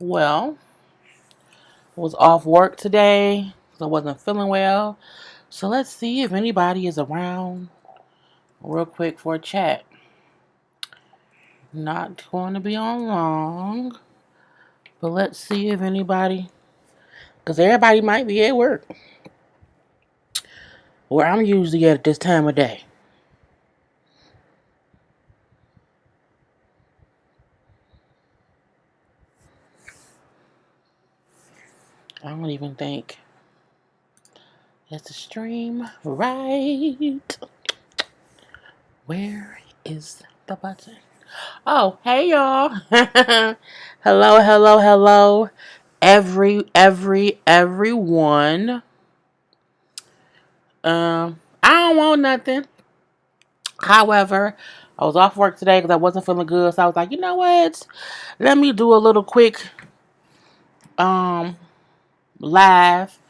Well, I was off work today, so I wasn't feeling well. So let's see if anybody is around real quick for a chat. Not going to be on long, but let's see if anybody, because everybody might be at work, where I'm usually at this time of day. I don't even think it's a stream right. Where is the button? Oh, hey y'all. Hello, hello, hello. Everyone. I don't want nothing. However, I was off work today because I wasn't feeling good. So I was like, you know what? Let me do a little quick um live.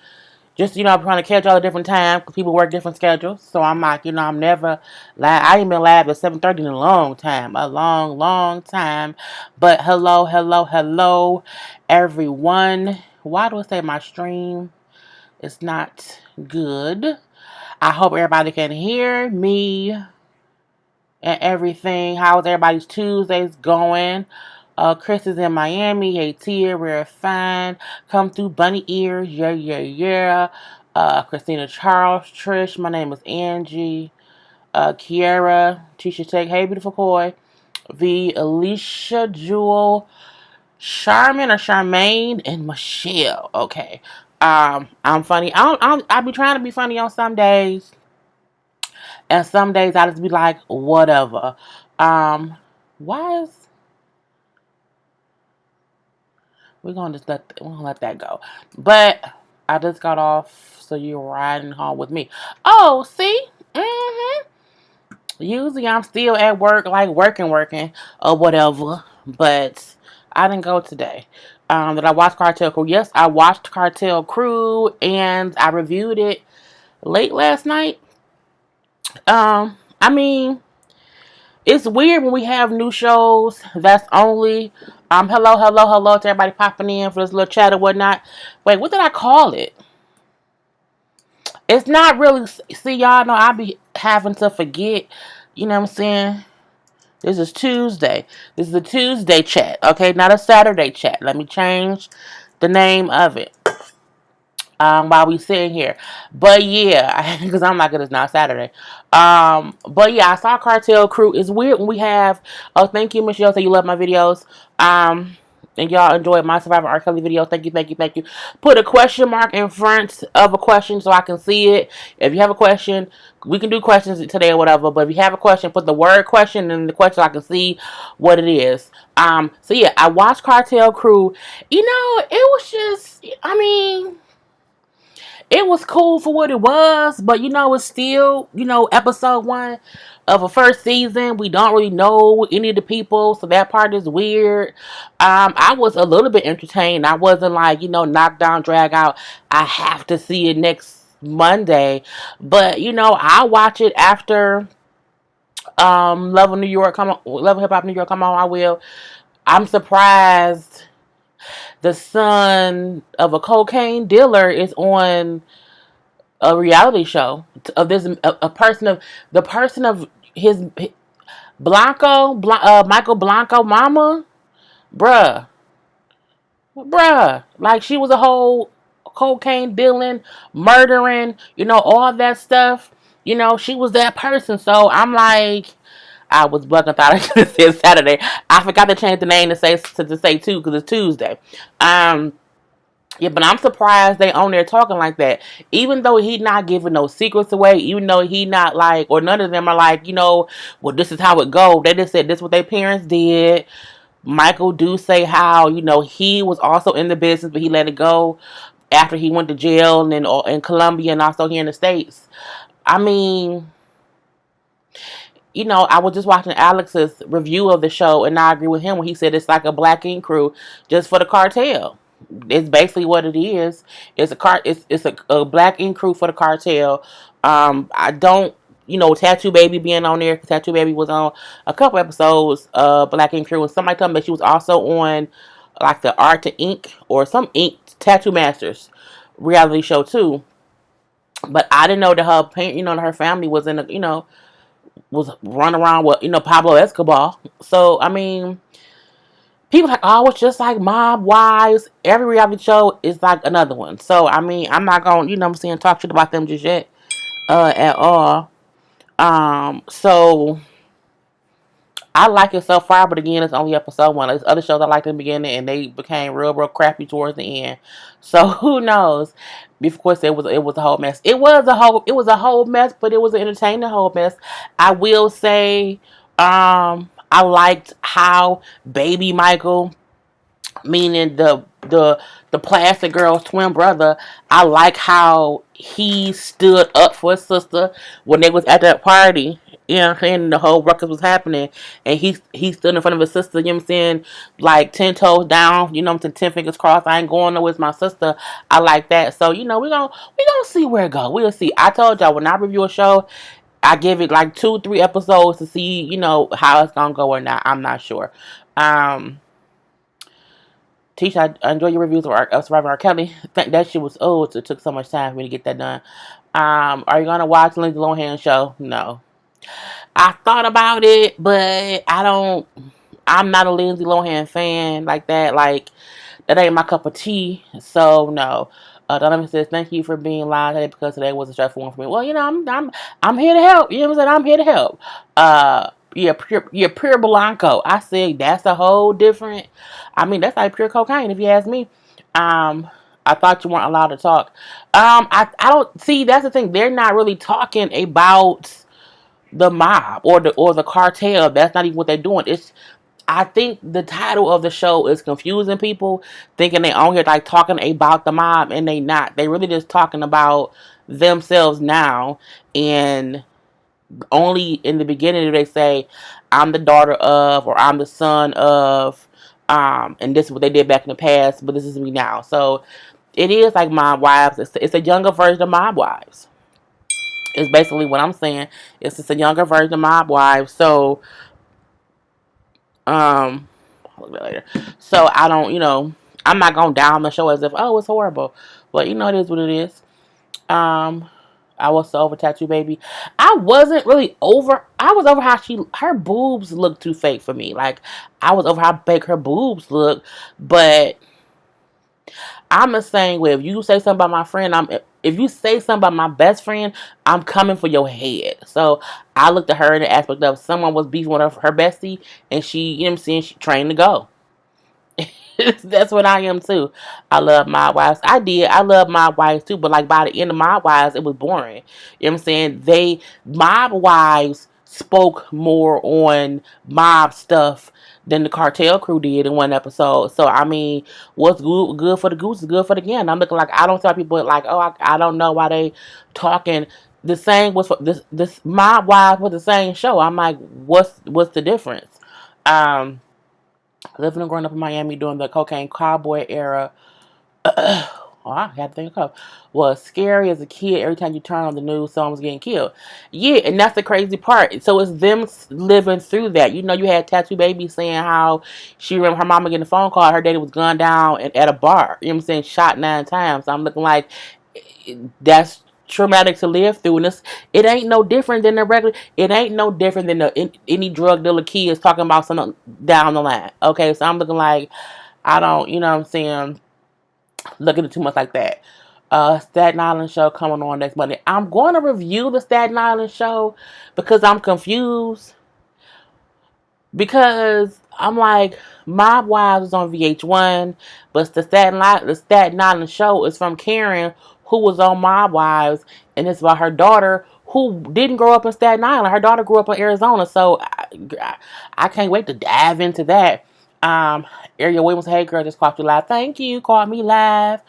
Just, I'm trying to catch all the different times because people work different schedules. So I'm like, I'm never live. I ain't been live at 7:30 in a long time. A long, long time. But hello, hello, hello, everyone. Why do I say my stream is not good? I hope everybody can hear me and everything. How's everybody's Tuesdays going? Chris is in Miami. Hey, Tia, we're fine. Come through Bunny Ears. Yeah, yeah, yeah. Christina Charles, Trish. My name is Angie. Kiara, Tisha Tech. Hey, beautiful Koi. V, Alicia, Jewel, Charmin or Charmaine, and Michelle. Okay. I'm funny. I be trying to be funny on some days. And some days I just be like, whatever. Why is we're gonna let that go. But I just got off, so you're riding home with me. Oh, see? Usually I'm still at work, like working, or whatever. But I didn't go today. Did I watch Cartel Crew? Yes, I watched Cartel Crew, and I reviewed it late last night. I mean, it's weird when we have new shows that's only hello to everybody popping in for this little chat or whatnot. Wait, what did I call it? It's not really, see, y'all know I be having to forget, you know what I'm saying? This is Tuesday. This is a Tuesday chat, okay? Not a Saturday chat. Let me change the name of it. While we sitting here. But yeah, because I'm like, it's not Saturday. But yeah, I saw Cartel Crew. It's weird when we have, oh, thank you, Michelle, so you love my videos. And y'all enjoyed my Survivor R. Kelly video. Thank you, thank you, thank you. Put a question mark in front of a question so I can see it. If you have a question, we can do questions today or whatever. But if you have a question, put the word question in the question so I can see what it is. So yeah, I watched Cartel Crew. It was just, it was cool for what it was, but it's still, episode one of a first season. We don't really know any of the people, so that part is weird. I was a little bit entertained. I wasn't like, knock down, drag out. I have to see it next Monday, but I'll watch it after Love of New York come on, Love of Hip Hop New York come on. I will. I'm surprised the son of a cocaine dealer is on a reality show of this a person of the person of his Michael Blanco mama, bruh, like she was a whole cocaine dealing, murdering, all that stuff. She was that person. So I'm like, I was bugging. Thought I could have said Saturday. I forgot to change the name to say two because it's Tuesday. Yeah, but I'm surprised they on there talking like that. Even though he not giving no secrets away, even though he not like, or none of them are like, well, this is how it go. They just said this is what their parents did. Michael do say how, he was also in the business, but he let it go after he went to jail and in Colombia and also here in the States. I mean, I was just watching Alex's review of the show, and I agree with him when he said it's like a black ink crew just for the cartel. It's basically what it is. It's a black ink crew for the cartel. I don't, Tattoo Baby being on there. Tattoo Baby was on a couple episodes of Black Ink Crew, and somebody told me that she was also on like the Art to Ink or some ink Tattoo Masters reality show too. But I didn't know that her parent, her family was in a, was running around with, Pablo Escobar. So I mean, people like, oh, it's just like Mob Wives. Every reality show is like another one. So I mean, I'm not gonna, I'm saying, talk shit about them just yet, at all. So I like it so far, but again, it's only episode one. There's other shows I liked in the beginning, and they became real crappy towards the end. So who knows? Of course, it was a whole mess. It was a whole mess, but it was an entertaining whole mess. I will say, I liked how Baby Michael, meaning the plastic girl's twin brother, I like how he stood up for his sister when they was at that party. And the whole ruckus was happening, and he stood in front of his sister. You know what I'm saying, like 10 toes down. I'm saying, 10 fingers crossed. I ain't going nowhere with my sister. I like that. So we gonna see where it go. We'll see. I told y'all when I review a show, I give it like 2-3 episodes to see how it's gonna go or not. I'm not sure. Tisha, I enjoy your reviews of Survivor R. Kelly. That shit was it took so much time for me to get that done. Are you gonna watch Lindsay Lohan show? No. I thought about it, but I'm not a Lindsay Lohan fan like that. Like, that ain't my cup of tea. So no. Donovan says, thank you for being live today because today was a stressful one for me. Well, I'm here to help. You know what I'm saying? I'm here to help. Pure Blanco. I said that's a whole different. I mean, that's like pure cocaine if you ask me. I thought you weren't allowed to talk. I don't see. That's the thing. They're not really talking about the mob or the cartel. That's not even what they're doing. I think the title of the show is confusing people, thinking they on here like talking about the mob, and they not. They really just talking about themselves now, and only in the beginning do they say, I'm the daughter of, or I'm the son of, and this is what they did back in the past, but this is me now. So it is like Mob Wives. It's a younger version of Mob Wives. It's basically what I'm saying. It's just a younger version of Mob Wives. So, a little bit later. So I don't, I'm not going down the show as if, oh, it's horrible. But it is what it is. I was so over Tattoo Baby. I wasn't really over. I was over how her boobs look too fake for me. Like, I was over how fake her boobs look. But I'm the same way. If you say something about my friend, if you say something about my best friend, I'm coming for your head. So I looked at her in the aspect of someone was beefing with her bestie, and she, you know what I'm saying, she trained to go. That's what I am too. I love my wives. I did. I love my wives too. But like by the end of my wives, it was boring. You know what I'm saying? My wives spoke more on mob stuff than the cartel crew did in one episode. So I mean, what's good for the goose is good for the gander. I'm looking like I don't tell people like, oh, I don't know why they talking. The same was for this my wives was the same show. I'm like, what's the difference? Living and growing up in Miami during the cocaine cowboy era, I had to think of was scary as a kid. Every time you turn on the news, someone was getting killed. Yeah, and that's the crazy part. So it's them living through that. You had Tattoo Baby saying how she remember her mama getting a phone call. Her daddy was gunned down at a bar. You know what I'm saying? Shot 9 times. I'm looking like that's traumatic to live through, and it ain't no different than the regular. It ain't no different than any drug dealer kids talking about something down the line. Okay, so I'm looking like I don't, you know what I'm saying, look at it too much like that. Staten Island show coming on next Monday. I'm going to review the Staten Island show because I'm confused. Because I'm like, Mob Wives is on VH1, but the Staten Island show is from Karen, who was on Mob Wives, and it's about her daughter who didn't grow up in Staten Island. Her daughter grew up in Arizona, so I can't wait to dive into that. Ariel Williams, hey girl, just caught you live. Thank you, caught me live.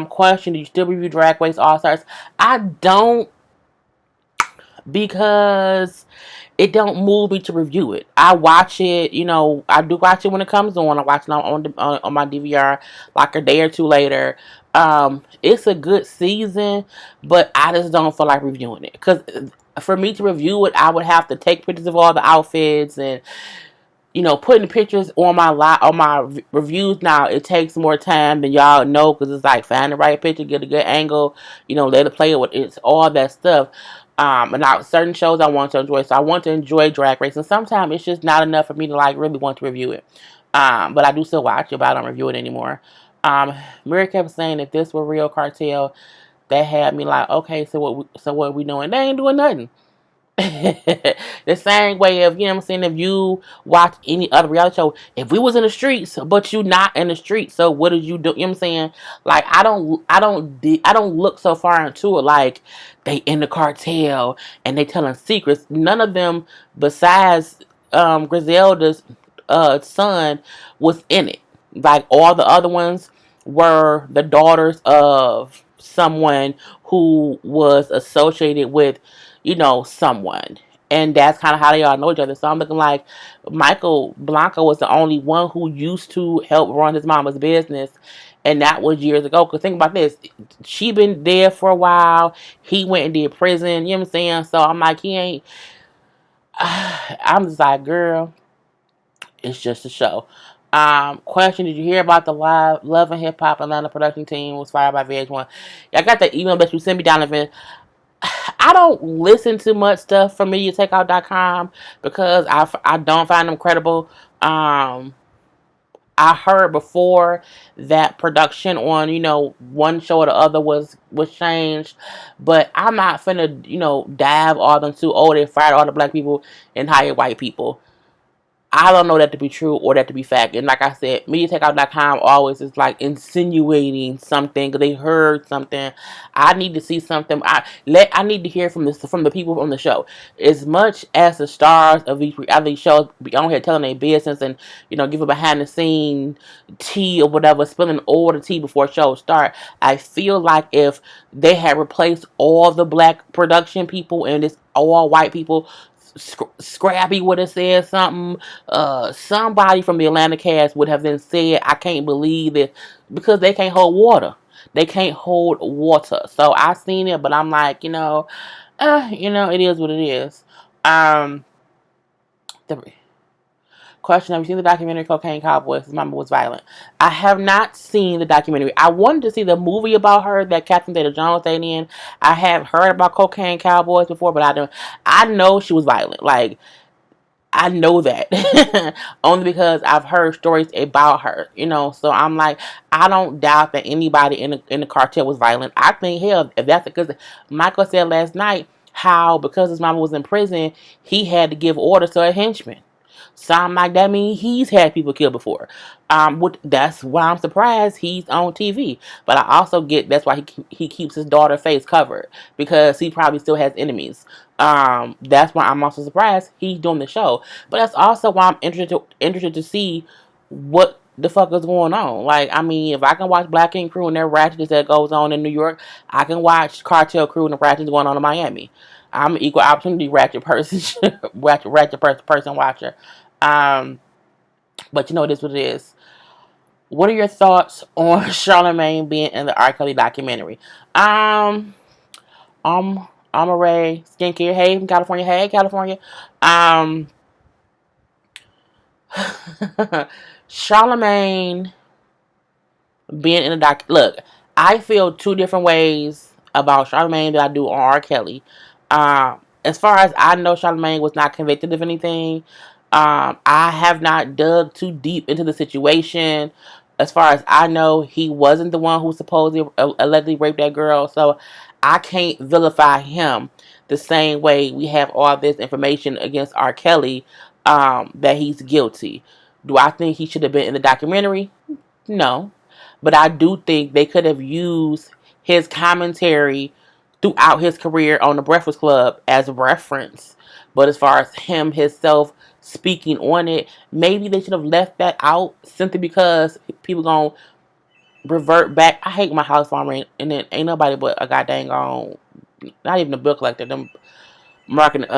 Question: do you still review Drag Race All Stars? I don't, because it don't move me to review it. I watch it, I do watch it when it comes on. I watch it on my DVR like a day or two later. It's a good season, but I just don't feel like reviewing it. Because for me to review it, I would have to take pictures of all the outfits and, putting pictures on my reviews now, it takes more time than y'all know, because it's like find the right picture, get a good angle, let it play with it's all that stuff. And now certain shows I want to enjoy, so I want to enjoy Drag Race, and sometimes it's just not enough for me to like really want to review it. But I do still watch it, but I don't review it anymore. Mary kept saying if this were real cartel, that had me like, okay, so what are we doing? They ain't doing nothing. The same way of, I'm saying, if you watch any other reality show, if we was in the streets, but you not in the streets, so what did you do? You know what I'm saying? Like, I don't look so far into it like they in the cartel and they telling secrets. None of them besides Griselda's son was in it. Like, all the other ones were the daughters of someone who was associated with someone. And that's kind of how they all know each other. So I'm looking like Michael Blanco was the only one who used to help run his mama's business. And that was years ago. Because think about this. She been there for a while. He went and did prison. You know what I'm saying? So I'm like, he ain't. I'm just like, girl, it's just a show. Question: did you hear about the live Love and Hip Hop Atlanta production team was fired by VH1? Yeah, I got that email that you sent me down the. I don't listen to much stuff from MediaTakeout.com because I don't find them credible. I heard before that production on one show or the other was changed, but I'm not finna dive all them too. Oh, they fired all the black people and hired white people. I don't know that to be true or that to be fact. And like I said, MediaTakeout.com always is like insinuating something because they heard something. I need to see something. I need to hear from the people on the show. As much as the stars of these reality shows be on here telling their business and give a behind the scene tea or whatever, spilling all the tea before shows start. I feel like if they had replaced all the black production people and it's all white people, Scrappy would have said something. Somebody from the Atlanta cast would have then said, "I can't believe it," because they can't hold water. They can't hold water. So I seen it, but I'm like, it is what it is. The question: have you seen the documentary Cocaine Cowboys? His mama was violent. I have not seen the documentary. I wanted to see the movie about her that Catherine Zeta-Jones stayed in. I have heard about Cocaine Cowboys before, but I don't. I know she was violent. Like, I know that only because I've heard stories about her, So I'm like, I don't doubt that anybody in the cartel was violent. I think, hell, if that's because Michael said last night how because his mama was in prison, he had to give orders to a henchman. So I'm like, that means he's had people killed before. That's why I'm surprised he's on TV. But I also get that's why he keeps his daughter's face covered because he probably still has enemies. That's why I'm also surprised he's doing the show. But that's also why I'm interested to see what the fuck is going on. Like, I mean, if I can watch Black King Crew and their ratchetness that goes on in New York, I can watch Cartel Crew and the ratchetness going on in Miami. I'm an equal opportunity ratchet person, person watcher. But it is what it is. What are your thoughts on Charlemagne being in the R. Kelly documentary? I'm a Ray Skincare. Hey, from California. Hey, California. Charlemagne being in the doc. Look, I feel two different ways about Charlemagne that I do on R. Kelly. As far as I know, Charlemagne was not convicted of anything. I have not dug too deep into the situation. As far as I know, he wasn't the one who supposedly allegedly raped that girl. So I can't vilify him the same way we have all this information against R. Kelly that he's guilty. Do I think he should have been in the documentary? No. But I do think they could have used his commentary throughout his career on the Breakfast Club as a reference. But as far as him himself speaking on it, maybe they should have left that out simply because people gonna revert back. I hate my house farmer and then ain't nobody but a goddamn not even a book collector. Them marketing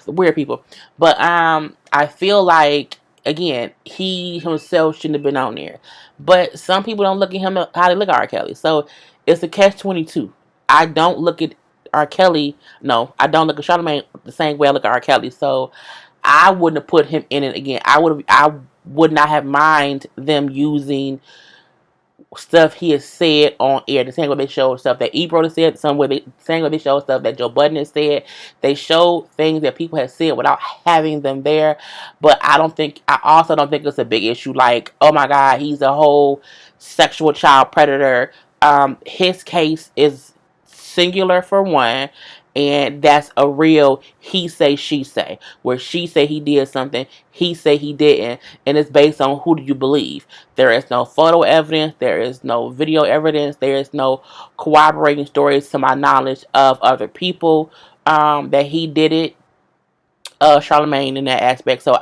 weird people. But I feel like again he himself shouldn't have been on there. But some people don't look at him how they look at R. Kelly. So it's a catch-22. I don't look at R. Kelly. No, I don't look at Charlamagne the same way I look at R. Kelly. So I wouldn't have put him in it again. I would not have mind them using stuff he has said on air. The same way they showed stuff that Ebro has said, same way they showed stuff that Joe Budden has said. They showed things that people have said without having them there. But I also don't think it's a big issue. Like, oh my God, he's a whole sexual child predator. His case is singular for one, and that's a real he say she say, where she say he did something, he say he didn't, and it's based on who do you believe. There is no photo evidence, there is no video evidence, there is no corroborating stories to my knowledge of other people that he did it, Charlemagne, in that aspect. So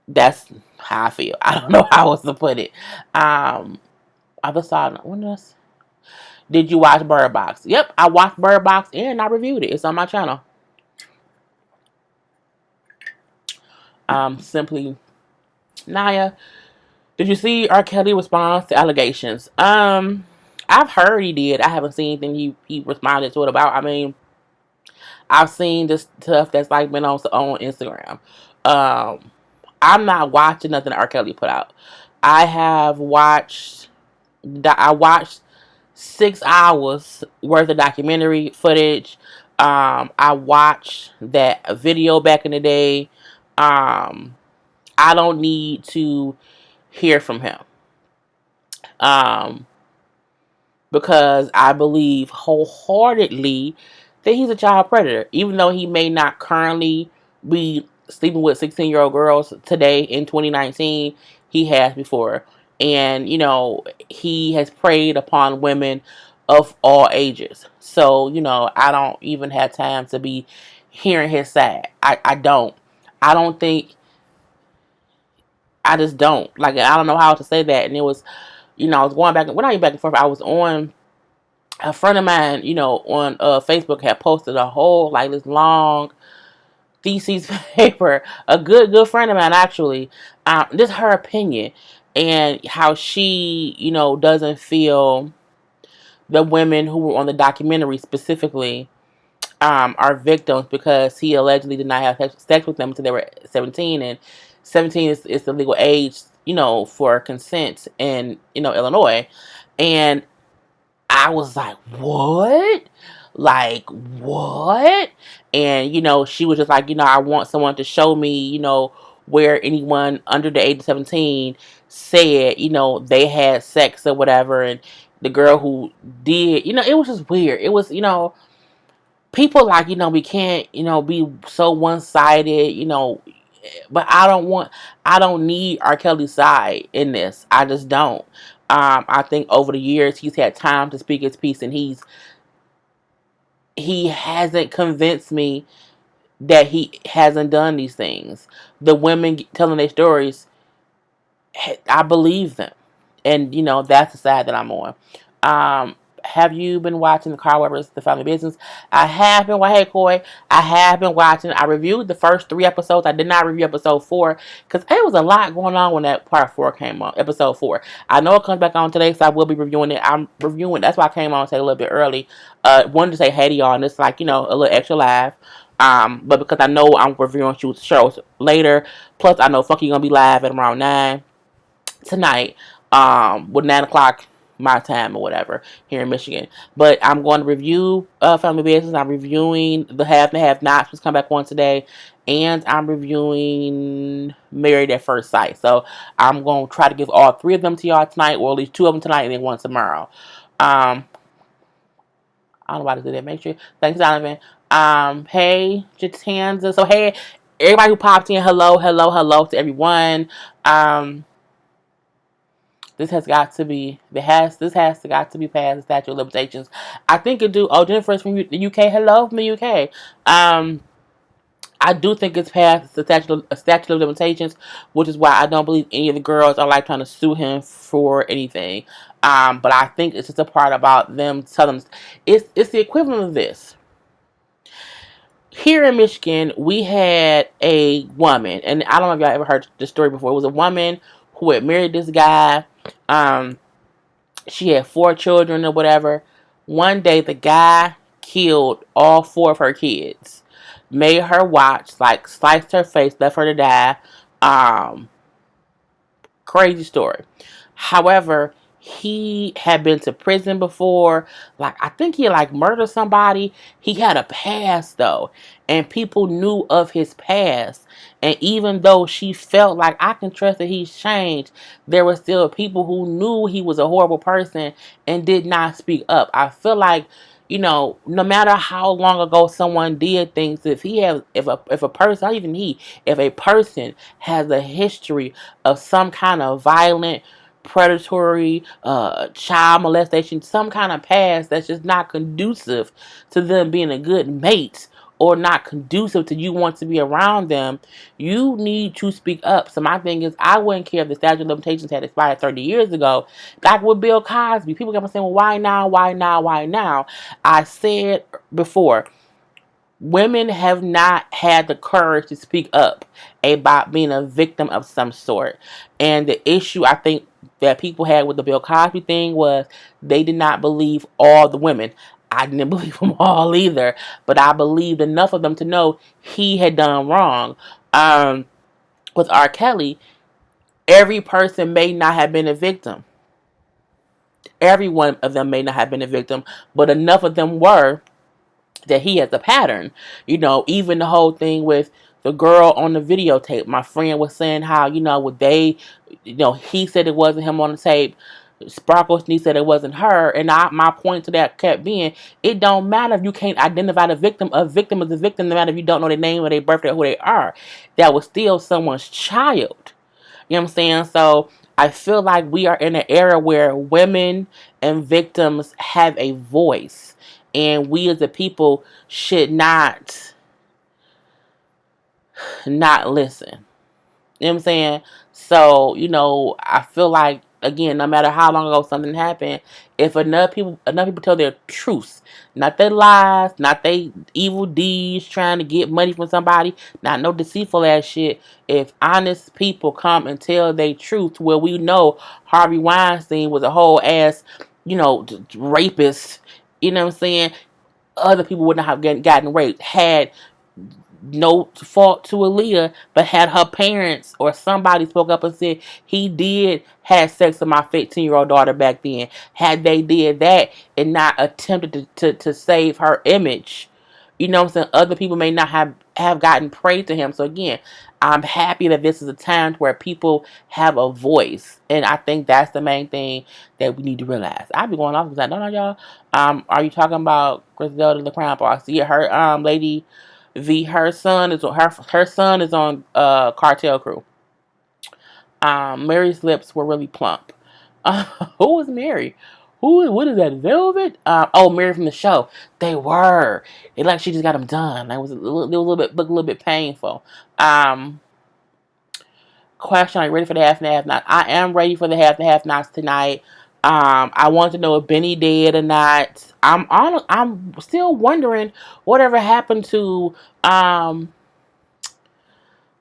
that's how I feel. I don't know how else to put it. Other side, when else? Did you watch Bird Box? Yep, I watched Bird Box and I reviewed it. It's on my channel. Simply, Naya, did you see R. Kelly response to allegations? I've heard he did. I haven't seen anything he responded to it about. I mean, I've seen this stuff that's like been on Instagram. I'm not watching nothing that R. Kelly put out. I watched 6 hours worth of documentary footage. I watched that video back in the day. I don't need to hear from him. Because I believe wholeheartedly that he's a child predator, even though he may not currently be sleeping with 16-year-old girls today in 2019. He has before. And, he has preyed upon women of all ages. So, I don't even have time to be hearing his side. I don't. I don't think, I just don't. Like, I don't know how to say that. And it was, I was going back, well, not even back and forth. I was on, a friend of mine, on Facebook had posted a whole, like, this long thesis paper. A good friend of mine, actually. Just her opinion. And how she, doesn't feel the women who were on the documentary specifically are victims because he allegedly did not have sex with them until they were 17. And 17 is the legal age, for consent in, Illinois. And I was like, what? Like, what? And, she was just like, I want someone to show me, where anyone under the age of 17 said, they had sex or whatever. And the girl who did, it was just weird. It was, people like, we can't, be so one-sided, but I don't need R. Kelly's side in this. I just don't. I think over the years he's had time to speak his piece, and he hasn't convinced me that he hasn't done these things. The women telling their stories, I believe them, and that's the side that I'm on. Have you been watching the Carl Weber's The Family Business? I have been. Hey, Coy. I have been watching. I reviewed the first 3 episodes. I did not review episode 4 because there was a lot going on when that part 4 came on. Episode 4. I know it comes back on today, so I will be reviewing it. I'm reviewing. That's why I came on today a little bit early. Wanted to say hey to y'all, and it's like a little extra live. But because I know I'm reviewing shows later, plus I know Funky gonna be live at around 9 tonight. With 9 o'clock my time or whatever here in Michigan. But I'm going to review Family Business. I'm reviewing The Have and Have Nots, which come back on today, and I'm reviewing Married at First Sight. So I'm going to try to give all 3 of them to y'all tonight, or at least 2 of them tonight, and then 1 tomorrow. I don't know why to do that. Make sure. Thanks, Donovan. Hey, Jatanza. So hey, everybody who popped in, hello to everyone. This has got to be past the statute of limitations. I think it do. Oh, Jennifer's from the UK. Hello from the UK. I do think it's past the statute of limitations, which is why I don't believe any of the girls are like trying to sue him for anything. But I think it's just a part about them telling them it's the equivalent of this. Here in Michigan, we had a woman, and I don't know if y'all ever heard the story before. It was a woman who had married this guy. She had 4 children or whatever. One day, the guy killed all 4 of her kids. made her watch, like sliced her face, left her to die. Um, Crazy story. However, he had been to prison before. Like, I think he like murdered somebody. He had a past though, and people knew of his past. And even though she felt like I can trust that he's changed, there were still people who knew he was a horrible person and did not speak up. I feel like, no matter how long ago someone did things, if a person, not even he, if a person has a history of some kind of violent, predatory, child molestation, some kind of past that's just not conducive to them being a good mate, or not conducive to you want to be around them, you need to speak up. So my thing is, I wouldn't care if the statute of limitations had expired 30 years ago. Like with Bill Cosby, people kept saying, well, why now, why now, why now? I said before, women have not had the courage to speak up about being a victim of some sort. And the issue I think that people had with the Bill Cosby thing was they did not believe all the women. I didn't believe them all either, but I believed enough of them to know he had done wrong. With R. Kelly, every person may not have been a victim. Every one of them may not have been a victim, but enough of them were that he has a pattern. Even the whole thing with the girl on the videotape. My friend was saying how, he said it wasn't him on the tape. Sparkle Sneak said it wasn't her. And my point to that kept being, it don't matter if you can't identify the victim. A victim is a victim no matter if you don't know their name or their birthday or who they are. That was still someone's child. You know what I'm saying? So I feel like we are in an era where women and victims have a voice. And we as a people should not listen. You know what I'm saying? So, I feel like, again, no matter how long ago something happened, if enough people tell their truths, not their lies, not their evil deeds, trying to get money from somebody, not no deceitful ass shit. If honest people come and tell their truth, where we know Harvey Weinstein was a whole ass, rapist, you know what I'm saying? Other people would not have gotten raped had no fault to Aaliyah, but had her parents or somebody spoke up and said he did have sex with my 15-year-old daughter back then. Had they did that and not attempted to save her image, you know what I'm saying, other people may not have gotten prey to him. So again, I'm happy that this is a time where people have a voice, and I think that's the main thing that we need to realize. I'll be going off because I don't know y'all. Are you talking about Griselda the Crown Boss? Yeah, her lady her son is on Cartel Crew. Mary's lips were really plump. Who was Mary? What is that? Velvet? Mary from the show. They were. It like she just got them done. It was a little bit painful. Question: Are you ready for the half and half nots? I am ready for the half and half nots tonight. I want to know if Benny dead or not. I'm still wondering whatever happened to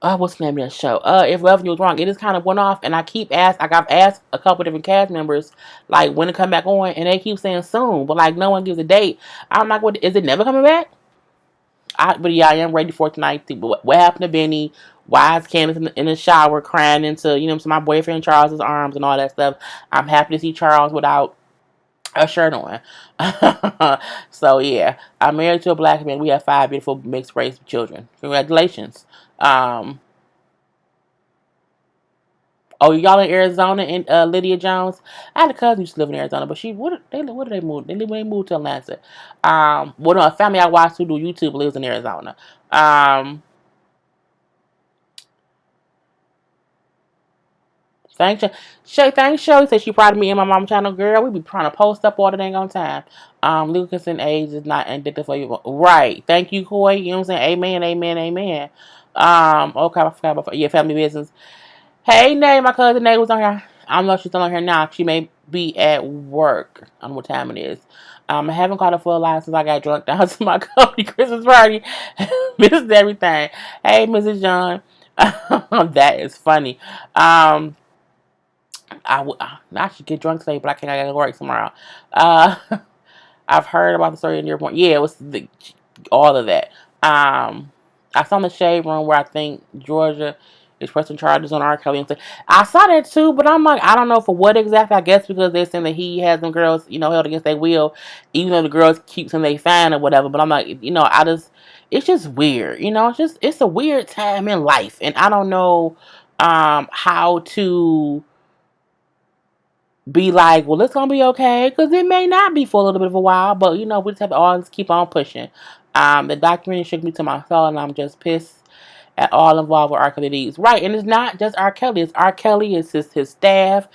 what's the name of that show? If Revenue was wrong, it just kind of went off, and I've asked a couple different cast members like when to come back on, and they keep saying soon, but like no one gives a date. I'm like, what? Is it never coming back? But yeah, I am ready for it tonight. What happened to Benny? Why is Candace in the shower crying into my boyfriend Charles's arms and all that stuff? I'm happy to see Charles without a shirt on. So yeah, I'm married to a black man. We have 5 beautiful mixed race children. Congratulations. Oh, y'all in Arizona and Lydia Jones? I had a cousin who used to live in Arizona, but what did they move? They moved to Atlanta. No, a family I watched who do YouTube lives in Arizona. Thanks, thanks, Shelly. Said she proud of me and my mom channel. Girl, we be trying to post up all the dang on time. Lucas and age is not indicative for you. Right. Thank you, Coy. You know what I'm saying? Amen, amen, amen. Okay, I forgot about family business. Hey, Nay, my cousin Nay was on here. I don't know if she's still on here now. She may be at work. I don't know what time it is. I haven't caught her for a while since I got drunk down to my company Christmas party. Missed everything. Hey, Mrs. John. That is funny. I should get drunk today, but I can't. I gotta work tomorrow. I've heard about the story in your point. Yeah, it was all of that. I saw in the shade room where I think Georgia is pressing charges on R. Kelly and stuff. I saw that too, but I'm like, I don't know for what exactly. I guess because they're saying that he has them girls, held against their will, even though the girls keep saying they fine or whatever. But I'm like, it's just weird. It's a weird time in life, and I don't know how to be like, well, it's gonna be okay, because it may not be for a little bit of a while, but we just have to always keep on pushing. The documentary shook me to my soul, and I'm just pissed at all involved with R. Kelly Deeds. Right, and it's not just R. Kelly. It's R. Kelly. It's his staff,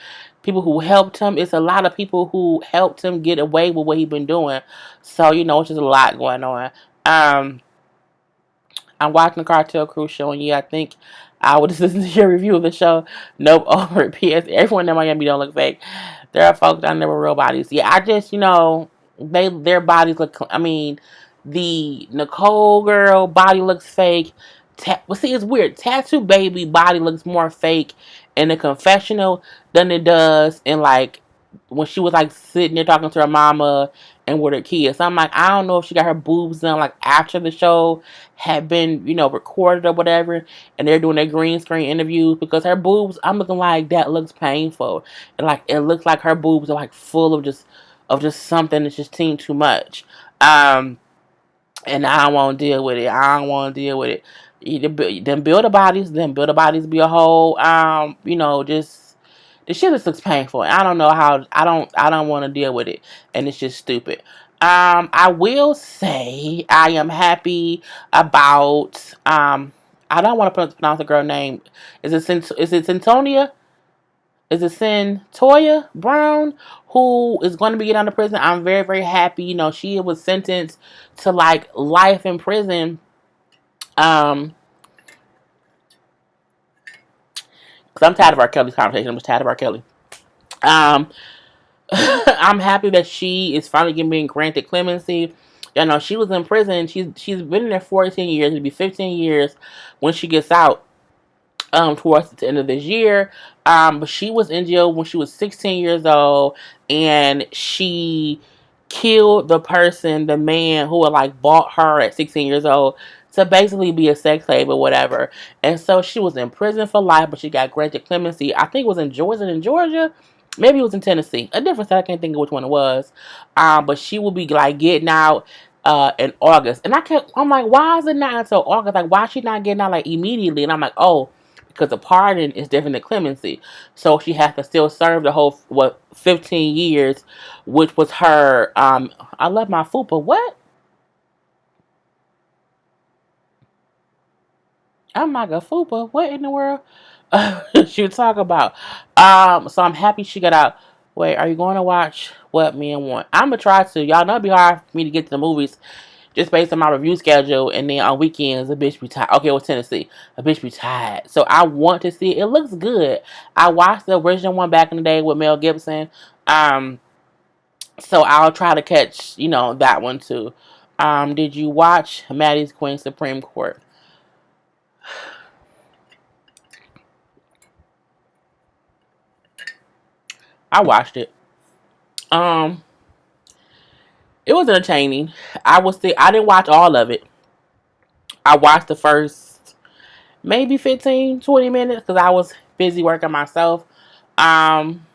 people who helped him. It's a lot of people who helped him get away with what he's been doing. So it's just a lot going on. Um, I'm watching the Cartel Crew show, and yeah, I think I would just listen to your review of the show. Nope, over at PS. Everyone in Miami don't look fake. There are folks down there with real bodies. Yeah, I just, their bodies look. I mean, the Nicole girl body looks fake. Well, see, it's weird. Tattoo Baby body looks more fake in the confessional than it does in like when she was like sitting there talking to her mama and with her kids. So I'm like, I don't know if she got her boobs done like after the show had been, recorded or whatever, and they're doing their green screen interviews, because her boobs, I'm looking like that looks painful, and like it looks like her boobs are like full of just something that's just too much. And I don't want to deal with it. I don't want to deal with it. Them build the bodies be a whole, just the shit just looks painful. I don't know how. I don't want to deal with it, and it's just stupid. I will say I am happy about. I don't want to pronounce the girl name. Is it Centonia? Is it Centoya Brown, who is going to be getting out of prison? I'm very, very happy. She was sentenced to like life in prison. Um, because I'm tired of R. Kelly's conversation. I'm just tired of R. Kelly. Um, I'm happy that she is finally being granted clemency. She was in prison. She's been in there 14 years. It'll be 15 years when she gets out. Towards the end of this year. But she was in jail when she was 16 years old, and she killed the man who had like bought her at 16 years old to basically be a sex slave or whatever. And so she was in prison for life, but she got granted clemency. I think it was in Georgia. Maybe it was in Tennessee. A different state. I can't think of which one it was. But she will be like getting out in August. And I'm like, why is it not until August? Like, why is she not getting out like immediately? And I'm like, oh, because the pardon is different than clemency. So she has to still serve the whole 15 years, which was her I love my fupa. What? I'm like a fupa. What in the world? She talk about. So I'm happy she got out. Wait, are you going to watch What Men Want? I'm gonna try to. Y'all know it'd be hard for me to get to the movies just based on my review schedule, and then on weekends a bitch be tired. Okay, well, Tennessee, a bitch be tired. So I want to see it. It looks good. I watched the original one back in the day with Mel Gibson. So I'll try to catch, that one too. Did you watch Maddie's Queen Supreme Court? I watched it. Um, it was entertaining. I didn't watch all of it. I watched the first maybe 15, 20 minutes because I was busy working myself. Um,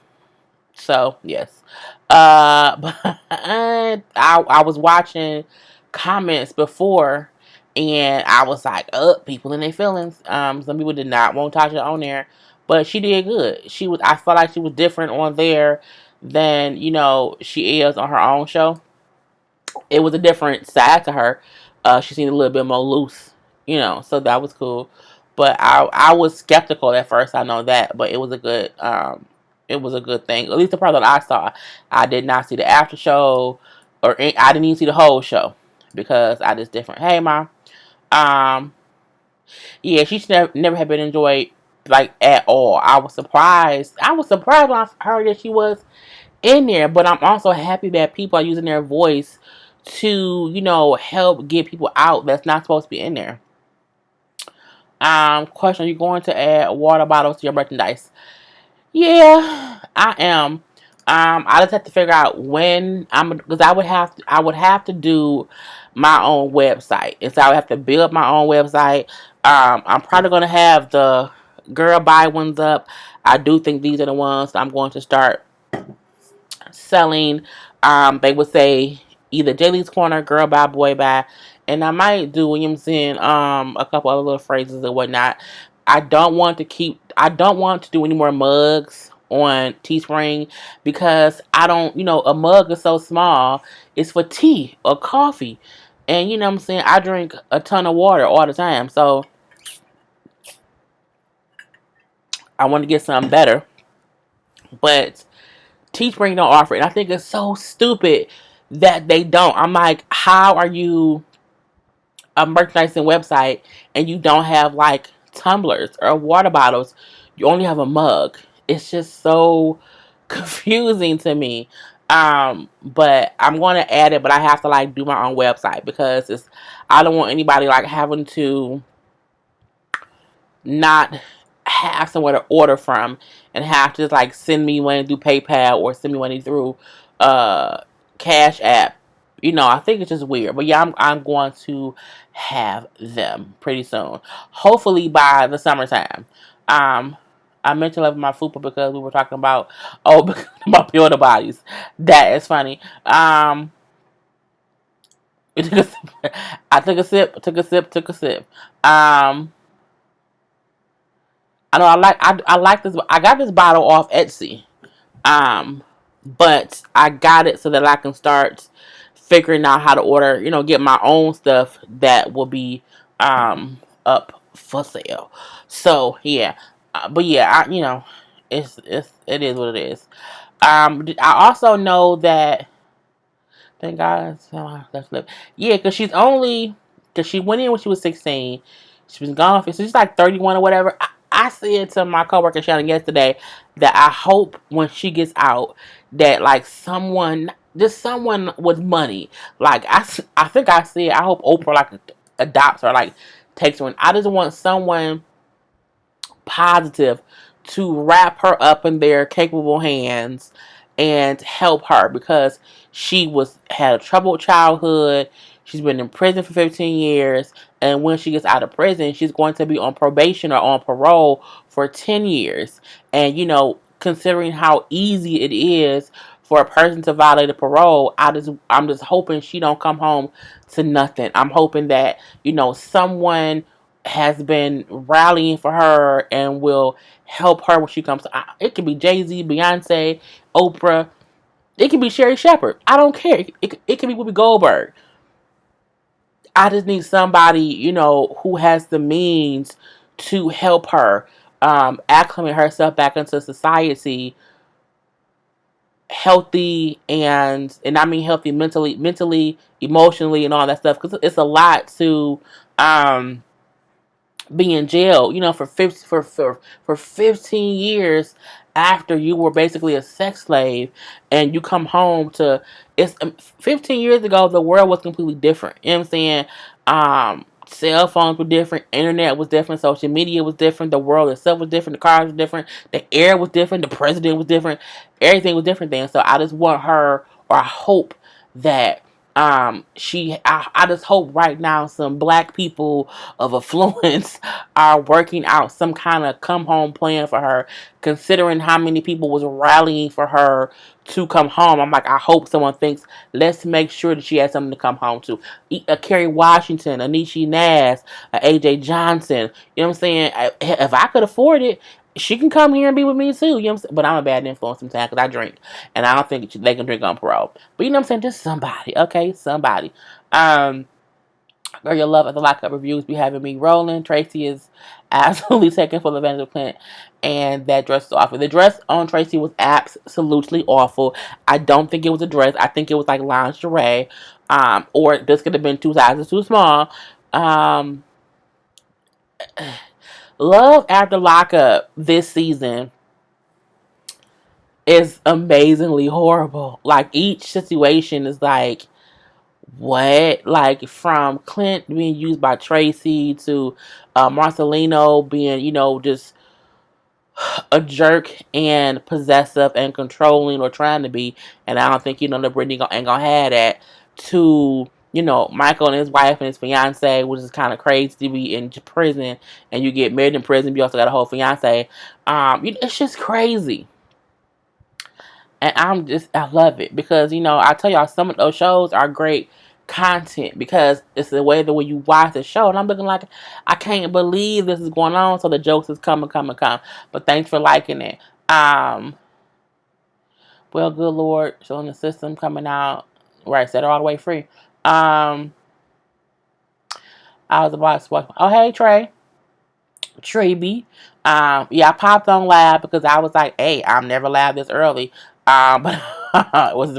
So yes, but I was watching comments before, and I was like, people in their feelings. Some people did not want Tasha on there, but she did good. I felt like she was different on there than she is on her own show. It was a different side to her. She seemed a little bit more loose, so that was cool. But I was skeptical at first. I know that, but it was a good thing. At least the part that I saw. I did not see the after show, or I didn't even see the whole show because I just different. Hey, mom. Um, yeah, she never had been enjoyed like at all. I was surprised. I was surprised when I heard that she was in there, but I'm also happy that people are using their voice to, help get people out that's not supposed to be in there. Question: are you going to add water bottles to your merchandise? Yeah, I am. I just have to figure out when because I would have to do my own website. And so I have to build my own website. I'm probably going to have the girl buy ones up. I do think these are the ones that I'm going to start selling. They would say either Jaylee's Corner, Girl Bye, Boy Bye, and I might do, you know what I'm saying, a couple other little phrases and whatnot. I don't want to do any more mugs on Teespring because I don't, a mug is so small. It's for tea or coffee. And you know what I'm saying? I drink a ton of water all the time. So I want to get something better. But Teespring don't offer it. I think it's so stupid that they don't. I'm like, how are you a merchandising website and you don't have like tumblers or water bottles? You only have a mug. It's just so confusing to me. But I'm gonna add it, but I have to like do my own website because I don't want anybody like having to not have somewhere to order from and have to just like send me money through PayPal or send me money through uh Cash App. I think it's just weird. But yeah, I'm going to have them pretty soon. Hopefully by the summertime. Um I mentioned love my fupa because we were talking about about builder bodies. That is funny. I took a sip. I know I like this. I got this bottle off Etsy. Um, but I got it so that I can start figuring out how to order, get my own stuff that will be up for sale. So yeah. But yeah, it is what it is. I also know that thank God. That's left. Yeah, because she went in when she was 16. She was gone so she's like 31 or whatever. I said to my coworker Shannon yesterday that I hope when she gets out that like just someone with money. Like I think I said I hope Oprah like adopts her, like takes her in. I just want someone positive to wrap her up in their capable hands and help her because had a troubled childhood. She's been in prison for 15 years, and when she gets out of prison, she's going to be on probation or on parole for 10 years. And considering how easy it is for a person to violate a parole, I'm just hoping she don't come home to nothing. I'm hoping that someone has been rallying for her and will help her when she comes. It could be Jay-Z, Beyonce, Oprah. It could be Sherry Shepherd. I don't care. It could be Whoopi Goldberg. I just need somebody, who has the means to help her acclimate herself back into society, healthy and I mean healthy mentally, emotionally, and all that stuff. Because it's a lot to be in jail, for 15 years after you were basically a sex slave, and you come home to it's 15 years ago the world was completely different. You know what I'm saying? Cell phones were different, internet was different, social media was different, the world itself was different, the cars were different, the air was different, the president was different, everything was different then. So I just want her, or I hope that I just hope right now some black people of affluence are working out some kind of come home plan for her, considering how many people was rallying for her to come home. I'm like, I hope someone thinks, let's make sure that she has something to come home to. Kerry Washington, Anishi Nass, AJ Johnson, you know what I'm saying? If I could afford it, she can come here and be with me too, you know what I'm saying? But I'm a bad influence sometimes because I drink, and I don't think they can drink on parole. But you know what I'm saying? Just somebody, okay? Somebody. Girl, your love at the lockup reviews be having me rolling. Tracy is absolutely taking full advantage of Clint, and that dress is awful. The dress on Tracy was absolutely awful. I don't think it was a dress. I think it was like lingerie, or this could have been 2 sizes too small. Um, Love after lockup this season is amazingly horrible. Like each situation is like, what? Like from Clint being used by Tracy to Marcelino being, just a jerk and possessive and controlling or trying to be. And I don't think, that Brittany ain't gonna have that. To Michael and his wife and his fiance, which is kind of crazy to be in prison and you get married in prison, but you also got a whole fiance. It's just crazy. And I love it because, I tell y'all, some of those shows are great content because it's the way that when you watch the show, and I'm looking like, I can't believe this is going on, so the jokes is coming. But thanks for liking it. Well, good Lord, showing the system coming out, right, set her all the way free. I was about to watch, oh, hey, Treby. Yeah, I popped on live because I was like, "Hey, I'm never live this early." But it was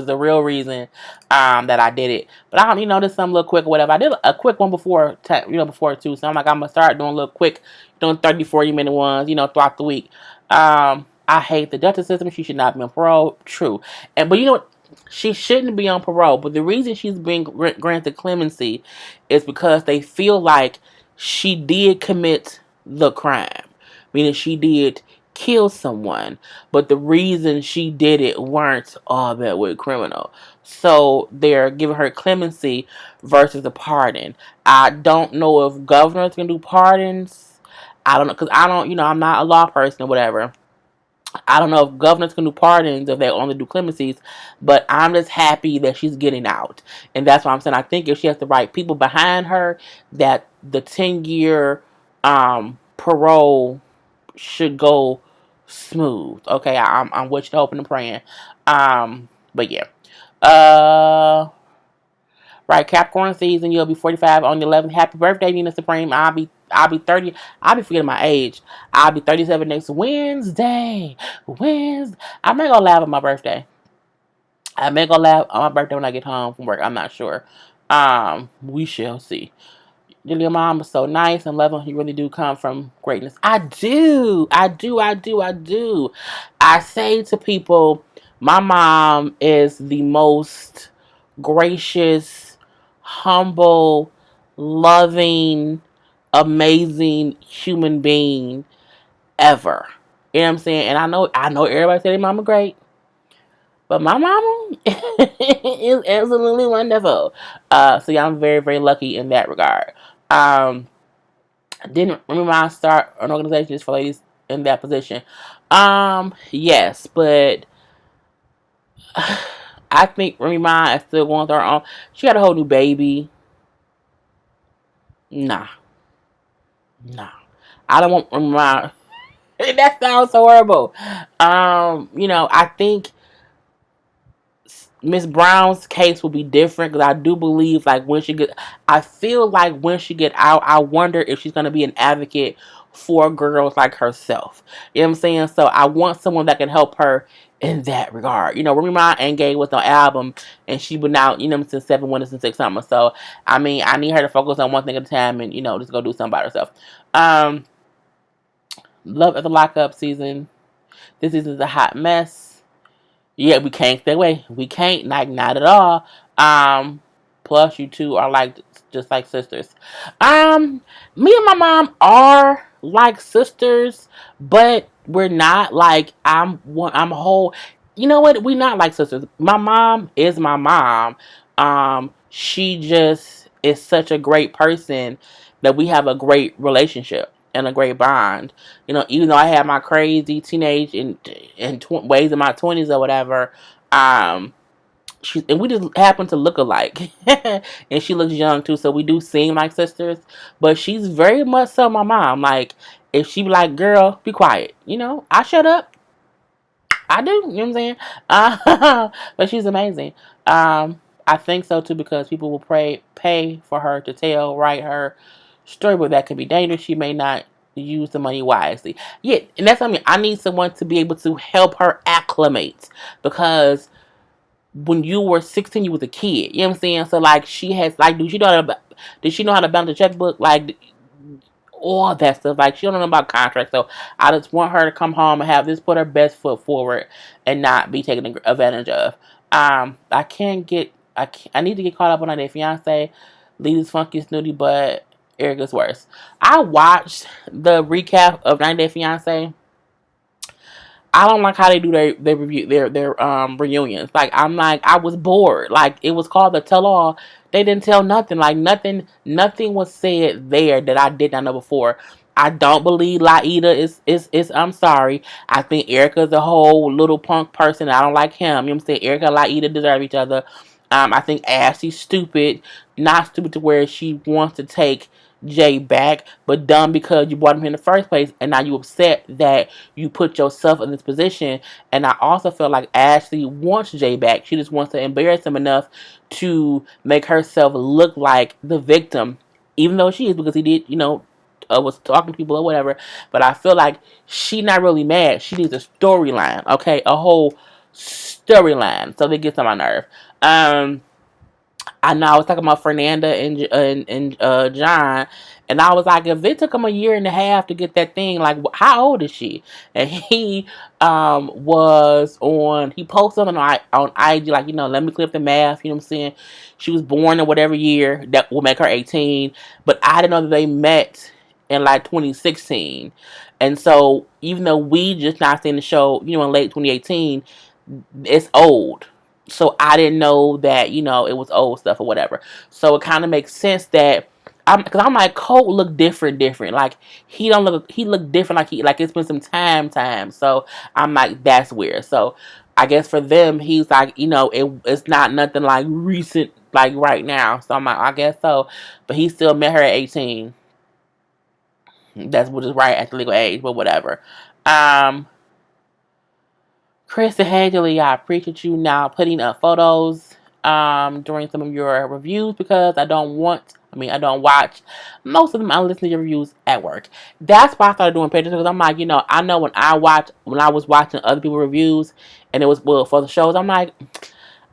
the real reason that I did it. But I don't, this some little quick or whatever. I did a quick one before, before too. So I'm like, I'm gonna start doing a little quick, doing 30, 40 minute ones, throughout the week. I hate the justice system. She should not be on parole. True, but you know what? She shouldn't be on parole. But the reason she's being granted clemency is because they feel like she did commit the crime, meaning she did kill someone, but the reason she did it weren't all that way criminal. So they're giving her clemency versus a pardon. I don't know if governors can do pardons. I don't know, because I don't, I'm not a law person or whatever. I don't know if governors can do pardons if they only do clemencies, but I'm just happy that she's getting out. And that's why I'm saying I think if she has the right people behind her, that the 10-year parole should go smooth. Okay, I'm with you, hoping and praying. But yeah. Right, Capricorn season, you'll be 45 on the 11th. Happy birthday, Nina Supreme. I'll be 30. I'll be forgetting my age. I'll be 37 next Wednesday. I may go live on my birthday. I may go live on my birthday when I get home from work. I'm not sure. We shall see. Your mom is so nice and loving. You really do come from greatness. I do. I say to people, my mom is the most gracious, humble, loving, amazing human being ever. You know what I'm saying? And I know everybody say their mama great, but my mama is absolutely wonderful. So yeah, I'm very, very lucky in that regard. Didn't remember I start an organization just for ladies in that position. Yes, but I think Remy Ma is still going through her own. She got a whole new baby. Nah. I don't want Remy Ma. That sounds so horrible. I think Miss Brown's case will be different because I do believe I feel like when she get out, I wonder if she's gonna be an advocate for girls like herself. You know what I'm saying? So I want someone that can help her in that regard. Remy Ma ain't gay with no album, and she been out, since 7 winters and 6 summers. So I need her to focus on one thing at a time and just go do something by herself. Love at the lockup season. This season's a hot mess. Yeah, we can't stay away. We can't, not at all. Plus you two are just like sisters. Me and my mom are like sisters, but we're not like I'm a whole. You know what? We're not like sisters. My mom is my mom. She just is such a great person that we have a great relationship and a great bond. Even though I had my crazy teenage and ways in my 20s or whatever, and we just happen to look alike, and she looks young too, so we do seem like sisters. But she's very much so my mom. Like if she be like, "Girl, be quiet," I shut up. I do, you know what I'm saying? But she's amazing. I think so too because people will pay for her to write her story, but that can be dangerous. She may not use the money wisely. Yeah, and that's what I mean. I need someone to be able to help her acclimate because when you were 16, you was a kid. You know what I'm saying? So she has did she know how to balance a checkbook? All that stuff. She don't know about contracts. So I just want her to come home and put her best foot forward and not be taken advantage of. I need to get caught up on that fiance. Lita's funky snooty, but Erica's worse. I watched the recap of 90 Day Fiance. I don't like how they do their review their reunions. Like I'm like I was bored. Like it was called the tell all. They didn't tell nothing. Like nothing was said there that I did not know before. I don't believe Laida is I'm sorry. I think Erica's a whole little punk person. I don't like him. You know what I'm saying? Erica and Laida deserve each other. I think Ashley's stupid. Not stupid to where she wants to take Jay back, but dumb because you brought him in the first place, and now you upset that you put yourself in this position. And I also feel like Ashley wants Jay back. She just wants to embarrass him enough to make herself look like the victim, even though she is, because he did, was talking to people or whatever. But I feel like she not really mad. She needs a storyline, okay, a whole storyline, so they get on my nerve. I know I was talking about Fernanda and John, and I was like, if it took him a year and a half to get that thing, like, how old is she? And he he posted on IG, like, let me clip the math, you know what I'm saying? She was born in whatever year that will make her 18, but I didn't know that they met in like 2016. And so even though we just not seen the show, in late 2018, it's old. So I didn't know that, it was old stuff or whatever. So it kind of makes sense that because I'm like, Colt look different. Like he look different. Like it's been some time. So I'm like, that's weird. So I guess for them, he's like, it's not nothing like recent, like right now. So I'm like, I guess so. But he still met her at 18. That's what is right at the legal age, but whatever. Chris and Haley, I appreciate you now putting up photos during some of your reviews because I don't watch most of them. I listen to your reviews at work. That's why I started doing pictures because I'm like, I know when I was watching other people's reviews and it was for the shows, I'm like,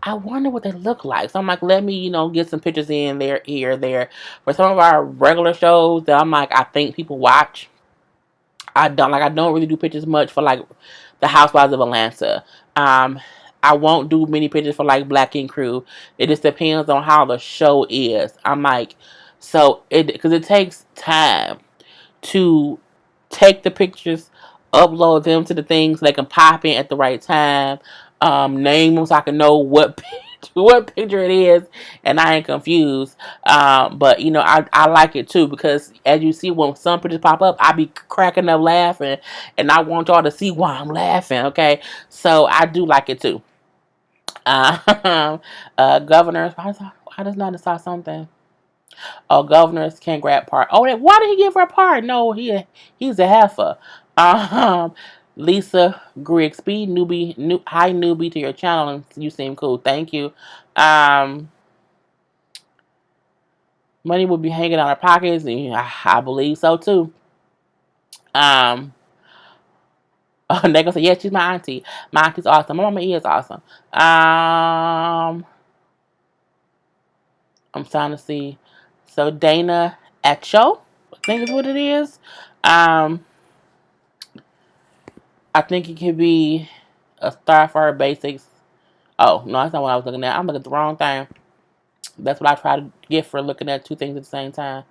I wonder what they look like. So I'm like, let me, get some pictures in there, here, there. For some of our regular shows that I'm like, I think people watch. I don't really do pictures much for like the Housewives of Atlanta. I won't do many pictures for like Black Ink Crew. It just depends on how the show is. I'm like, because it takes time to take the pictures, upload them to the things so they can pop in at the right time, name them so I can know what what picture it is, and I ain't confused. But I like it too because as you see, when some pictures pop up, I be cracking up laughing, and I want y'all to see why I'm laughing. Okay, so I do like it too. Governors, I just not saw something. Oh, governors can grab part. Oh, why did he give her a part? No, he's a heifer. Um, Lisa Grigsby, hi newbie to your channel, and you seem cool. Thank you. Money will be hanging out our pockets, and I believe so too. They gonna say, yeah, she's my auntie. My auntie's awesome. My mama is awesome. I'm trying to see. So Dana Echo, I think is what it is. I think it could be a star for her basics. Oh, no, that's not what I was looking at. I'm looking at the wrong thing. That's what I try to get for looking at two things at the same time.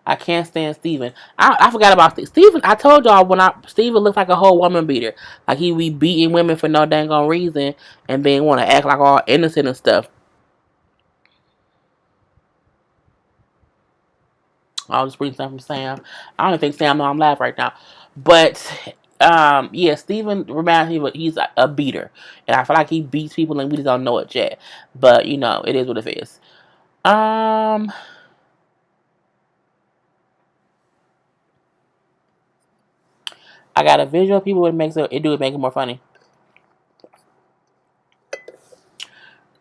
I can't stand Steven. I forgot about Steven. I told y'all Steven looks like a whole woman beater. Like he be beating women for no dang on reason and then want to act like all innocent and stuff. I'll just read something from Sam. I don't think Sam know I'm laughing right now. But yeah, Steven reminds me of he's a beater. And I feel like he beats people and we just don't know it yet. But it is what it is. I got a visual of people it makes it make it more funny.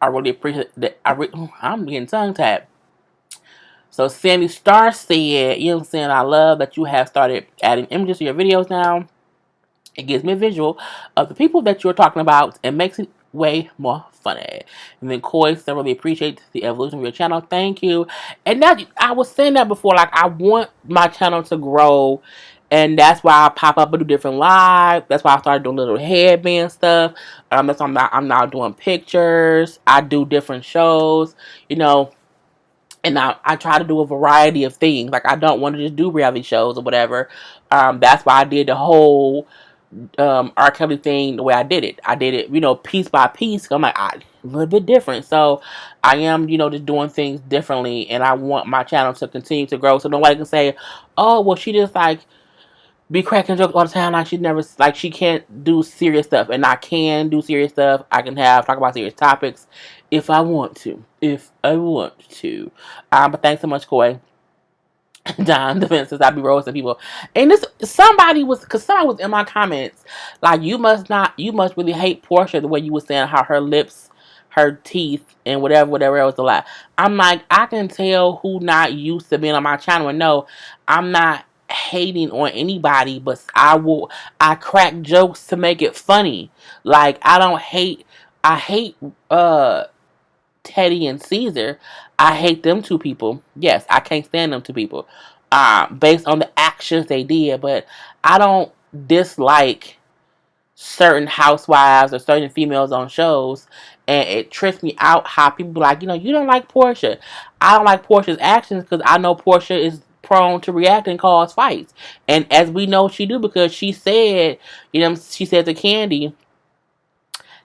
I really appreciate that. I'm getting tongue tied. So Sammy Star said, you know what I'm saying, I love that you have started adding images to your videos now. It gives me a visual of the people that you're talking about and makes it way more funny. And then Coy said, really appreciate the evolution of your channel. Thank you. And that I was saying that before, like I want my channel to grow. And that's why I pop up and do different live. That's why I started doing little headband stuff. That's why I'm now doing pictures. I do different shows. And I try to do a variety of things. Like, I don't want to just do reality shows or whatever. That's why I did the whole R. Kelly thing the way I did it. I did it, piece by piece. I'm like, a little bit different. So I am, just doing things differently, and I want my channel to continue to grow. So nobody can say, oh, well, she just like be cracking jokes all the time. Like, she never, like, she can't do serious stuff, and I can do serious stuff. I can talk about serious topics if I want to. If I want to. But thanks so much, Koi. John defenses I be roasting people, and somebody was in my comments like, you must really hate Portia the way you were saying how her lips, her teeth, and whatever else a lot. I'm like, I can tell who not used to being on my channel and know I'm not hating on anybody, but I crack jokes to make it funny. Like, I hate Teddy and Caesar. I hate them two people. Yes, I can't stand them two people. Based on the actions they did, but I don't dislike certain housewives or certain females on shows, and it trips me out how people be like, you don't like Portia. I don't like Portia's actions because I know Portia is prone to react and cause fights, and as we know, she do, because she said, she said to Candy,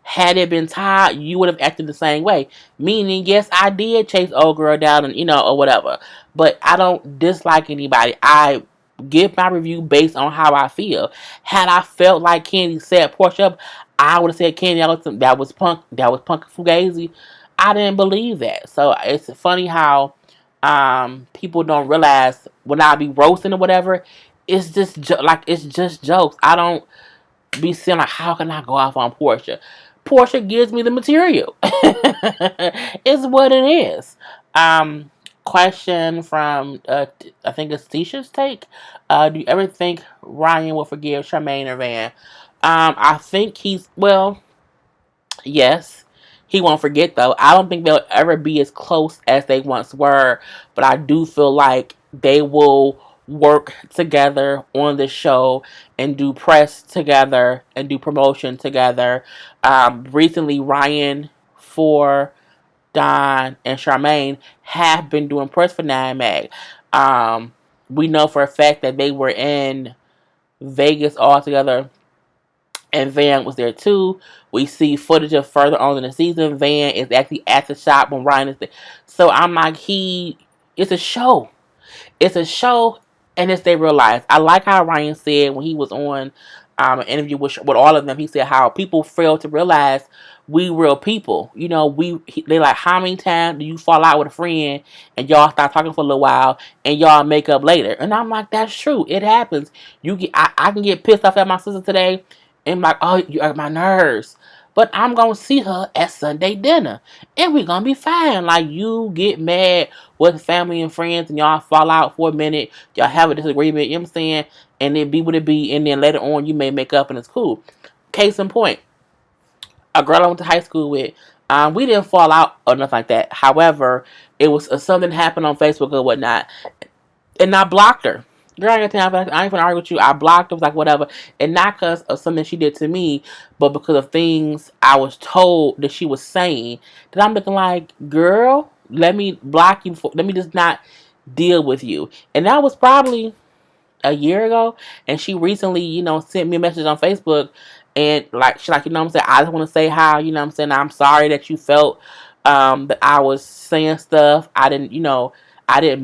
had it been Todd, you would have acted the same way. Meaning, yes, I did chase old girl down and, or whatever. But I don't dislike anybody. I give my review based on how I feel. Had I felt like Candy set Portia up, I would have said Candy, that was punk fugazi. I didn't believe that. So it's funny how people don't realize when I be roasting or whatever, it's just it's just jokes. I don't be saying like, how can I go off on Portia? Portia gives me the material. It's what it is. Question from I think it's Tisha's take. Do you ever think Ryan will forgive Charmaine or Van? I think yes. He won't forget, though. I don't think they'll ever be as close as they once were, but I do feel like they will work together on the show and do press together and do promotion together. Recently, Ryan, for Don, and Charmaine have been doing press for Nine Mag. We know for a fact that they were in Vegas all together, and Van was there too. We see footage of further on in the season. Van is actually at the shop when Ryan is there. So I'm like, it's a show. It's a show, and it's their real life. I like how Ryan said when he was on an interview with all of them, he said how people fail to realize we real people. They like, how many times do you fall out with a friend and y'all start talking for a little while and y'all make up later? And I'm like, that's true. It happens. I can get pissed off at my sister today and like, oh, you hurt my nerves. But I'm going to see her at Sunday dinner. And we're going to be fine. Like, you get mad with family and friends and y'all fall out for a minute. Y'all have a disagreement, you know what I'm saying? And it be what it be. And then later on, you may make up and it's cool. Case in point, a girl I went to high school with, we didn't fall out or nothing like that. However, it was something happened on Facebook or whatnot. And I blocked her. Girl, I ain't gonna argue with you. I blocked her, was like, whatever. And not because of something she did to me, but because of things I was told that she was saying. That I'm looking like, girl, let me block you. Let me just not deal with you. And that was probably a year ago. And she recently, sent me a message on Facebook. And like, she like, what I'm saying? I just want to say how, what I'm saying? I'm sorry that you felt that I was saying stuff. I didn't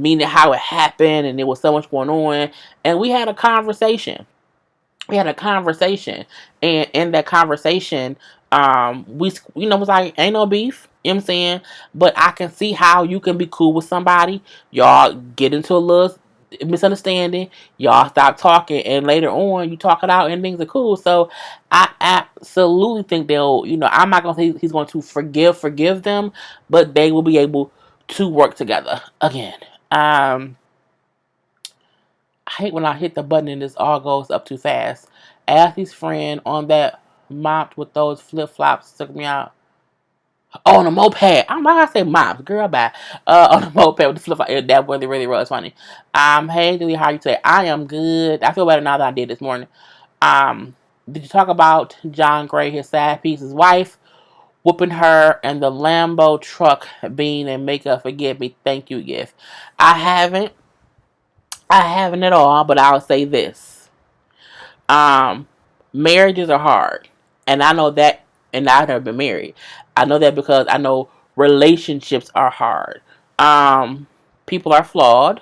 mean it how it happened, and there was so much going on. And we had a conversation. And in that conversation, we, was like, ain't no beef. You know what I'm saying? But I can see how you can be cool with somebody. Y'all get into a little misunderstanding. Y'all stop talking, and later on, you talk it out, and things are cool. So I absolutely think they'll, I'm not gonna say he's going to forgive them, but they will be able to work together again. I hate when I hit the button and this all goes up too fast. Ashley's friend on that mopped with those flip flops took me out. Oh, on a moped. I'm not gonna say mops, girl, bye. On a moped with the flip flop. That really, really was funny. Hey, Julie, how you say? I am good. I feel better now than I did this morning. Did you talk about John Gray, his sad piece, his wife? whooping her and the Lambo truck being a make up forget me thank you gift. I haven't. I haven't at all, but I'll say this. Um, Marriages are hard. And I know that, and I've never been married. I know that because I know relationships are hard. People are flawed.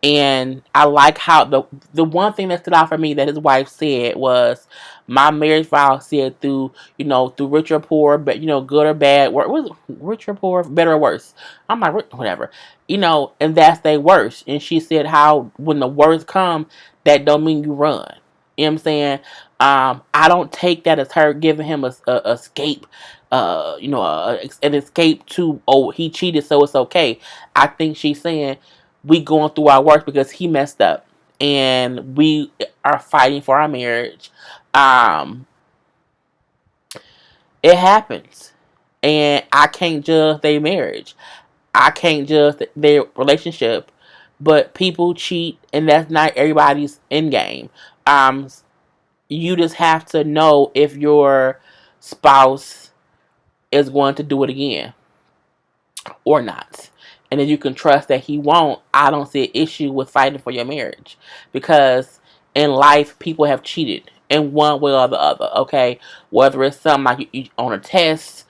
And I like how the one thing that stood out for me that his wife said was, my marriage vow said through through rich or poor, but good or bad, what was it, rich or poor, better or worse. I'm like whatever, and that's their worst. And she said how when the worst come, that don't mean you run. You know what I'm saying? I don't take that as her giving him a escape, an escape to, oh, he cheated, so it's okay. I think she's saying we going through our work because he messed up and we are fighting for our marriage. Um, it happens, and I can't judge their marriage. I can't judge their relationship, but people cheat, and that's not everybody's end game. Um, you just have to know if your spouse is going to do it again or not. And if you can trust that he won't, I don't see an issue with fighting for your marriage. Because in life, people have cheated in one way or the other, okay? Whether it's something like you on a test,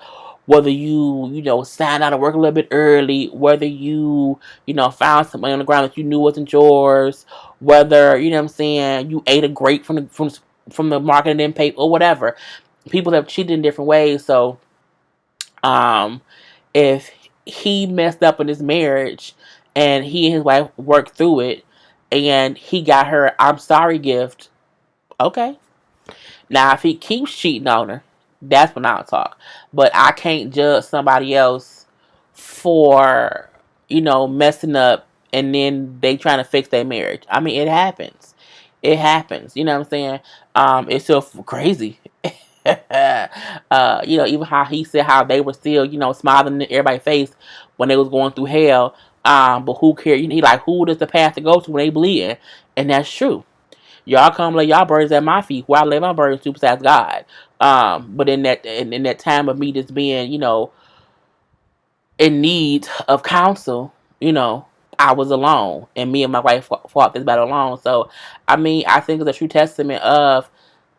whether you signed out of work a little bit early, whether found some money on the ground that you knew wasn't yours, whether, what I'm saying, you ate a grape from the market and didn't pay, or whatever. People have cheated in different ways, so um, if he messed up in his marriage and he and his wife worked through it and he got her I'm sorry gift, okay. Now if he keeps cheating on her, that's when I'll talk. But I can't judge somebody else for, messing up and then they trying to fix their marriage. I mean, it happens. It happens. You know what I'm saying? It's so crazy. Even how he said how they were still, smiling in everybody's face when they was going through hell. But who cares? He like, who does the path to go to when they bleeding? And that's true. Y'all come lay y'all burdens at my feet, where I lay my burdens to besides God. But in that time of me just being, in need of counsel, I was alone, and me and my wife fought this battle alone. So, I mean, I think it's a true testament of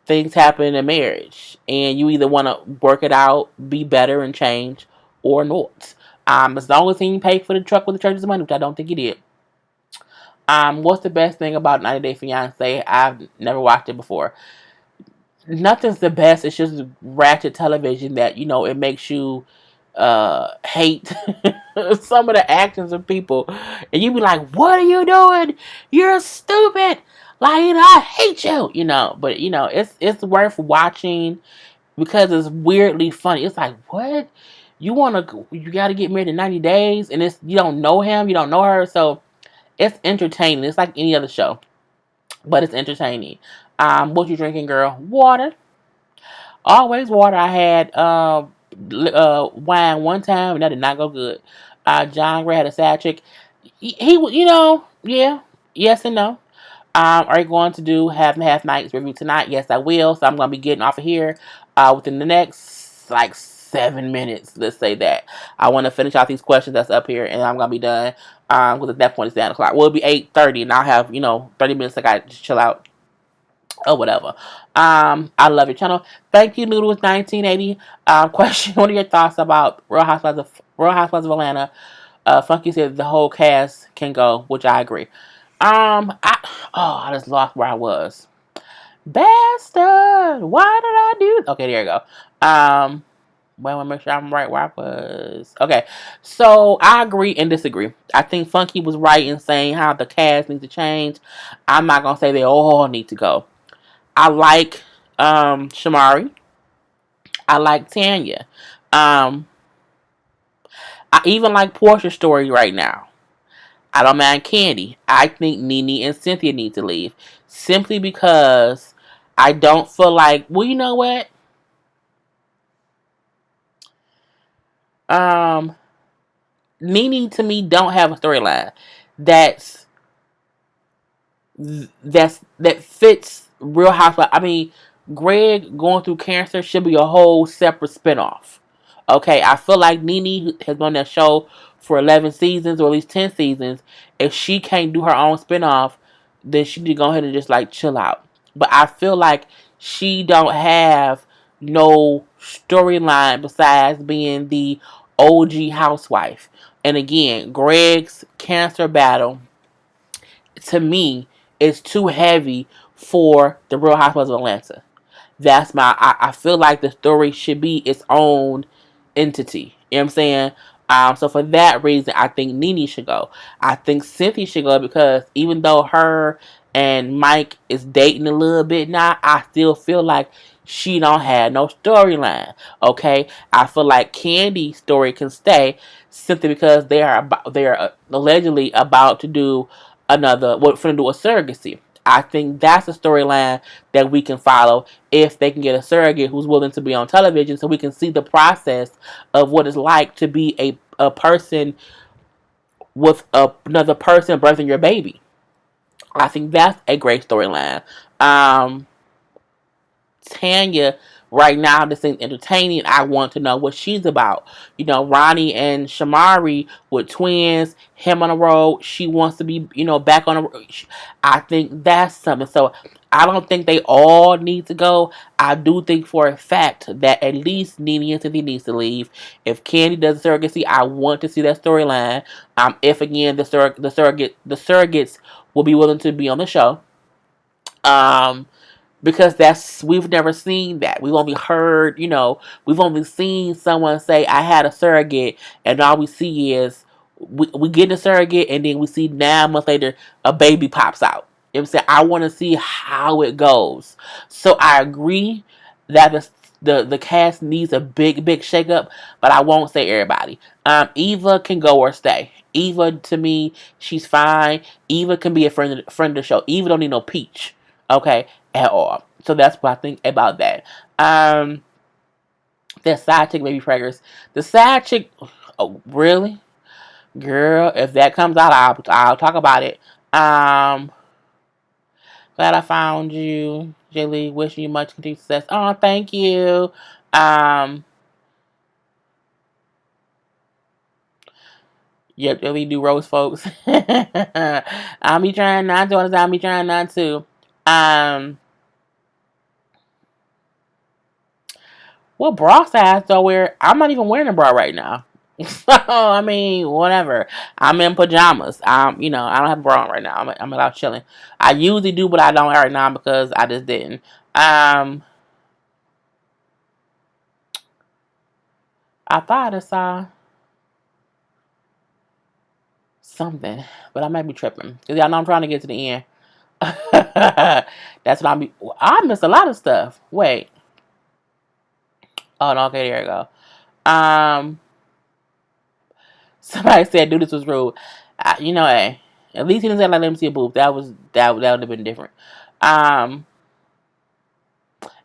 things happen in marriage, and you either want to work it out, be better, and change, or not. As long as he paid for the truck with the church's money, which I don't think he did. What's the best thing about 90 Day Fiance? I've never watched it before. Nothing's the best. It's just ratchet television that it makes you hate some of the actions of people, and you be like, "What are you doing? You're stupid! Like, I hate you!" But it's worth watching because it's weirdly funny. It's like, what? You got to get married in 90 days, and you don't know him, you don't know her, so it's entertaining. It's like any other show, but it's entertaining. What you drinking, girl? Water. Always water. I had wine one time, and that did not go good. John Gray had a side chick. He yeah, yes and no. Are you going to do half and half nights review tonight? Yes, I will. So I'm going to be getting off of here within the next like 7 minutes. Let's say that. I want to finish out these questions that's up here, and I'm going to be done. Because at that point it's 9 o'clock. Well, it'll be 8:30, and I'll have 30 minutes. I got to just chill out or whatever. I love your channel. Thank you, Noodles 1980. Question: what are your thoughts about Real Housewives of Atlanta? Funky said the whole cast can go, which I agree. I just lost where I was. Bastard! Why did I do? Okay, there you go. Well, I want to make sure I'm right where I was. Okay, so I agree and disagree. I think Funky was right in saying how the cast needs to change. I'm not gonna say they all need to go. I like Shamari. I like Tanya. Um, I even like Portia's story right now. I don't mind Candy. I think Nene and Cynthia need to leave. Simply because I don't feel like, well, you know what? Um, Nene to me don't have a storyline that's that fits Real Housewives. I mean, Greg going through cancer should be a whole separate spinoff. Okay, I feel like Nene has been on that show for 11 seasons or at least 10 seasons. If she can't do her own spinoff, then she need to go ahead and just like chill out. But I feel like she don't have no storyline besides being the OG housewife. And again, Greg's cancer battle to me is too heavy for the Real Housewives of Atlanta. That's my I feel like the story should be its own entity. You know what I'm saying? So for that reason I think Nene should go. I think Cynthia should go because even though her and Mike is dating a little bit now, I still feel like she don't have no storyline. Okay? I feel like Candy's story can stay simply because they are allegedly about to do another what finna do a surrogacy. I think that's a storyline that we can follow if they can get a surrogate who's willing to be on television so we can see the process of what it's like to be a person with another person birthing your baby. I think that's a great storyline. Um, Tanya right now this thing's entertaining. I want to know what she's about. You know, Ronnie and Shamari with twins, him on the road. She wants to be, back on the road. I think that's something. So I don't think they all need to go. I do think for a fact that at least Nene and Cynthia needs to leave. If Candy does surrogacy, I want to see that storyline. If again the surrogates will be willing to be on the show. Um, because we've never seen that. We've only heard, we've only seen someone say, I had a surrogate, and all we see is we get a surrogate, and then we see 9 months later a baby pops out. You know what I'm saying? I want to see how it goes. So I agree that the cast needs a big shake up, but I won't say everybody. Eva can go or stay. Eva, to me, she's fine. Eva can be a friend of the show. Eva don't need no peach. Okay, at all. So that's what I think about that. That side chick baby preggers. The side chick, oh really, girl? If that comes out, I'll talk about it. Glad I found you, Jaylee. Wishing you much continued success. Oh, thank you. Yep, Jaylee do roast folks. I'll be trying not to. I'll be trying not to. What bra size do I wear? I'm not even wearing a bra right now. So, I mean, whatever. I'm in pajamas. I don't have a bra on right now. I'm out chilling. I usually do, but I don't right now because I just didn't. I thought I saw something, but I might be tripping. Because y'all know I'm trying to get to the end. That's what I missed a lot of stuff. Wait. Oh, no, okay, there you go. Somebody said, "Dude, this was rude." Hey, at least he didn't say like, "Let me see a boob." That would have been different. Um,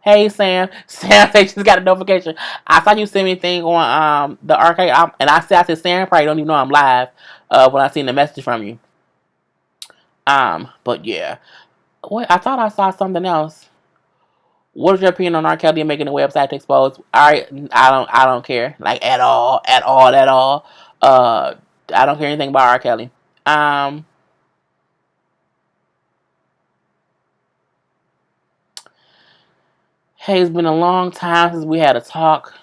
hey Sam, Sam said she's got a notification. I saw you send me a thing on the arcade, and I said Sam probably don't even know I'm live. When I seen the message from you. But yeah, wait, I thought I saw something else. What is your opinion on R. Kelly making a website to expose? I don't care like at all, at all, at all. I don't care anything about R. Kelly. Um, hey, it's been a long time since we had a talk.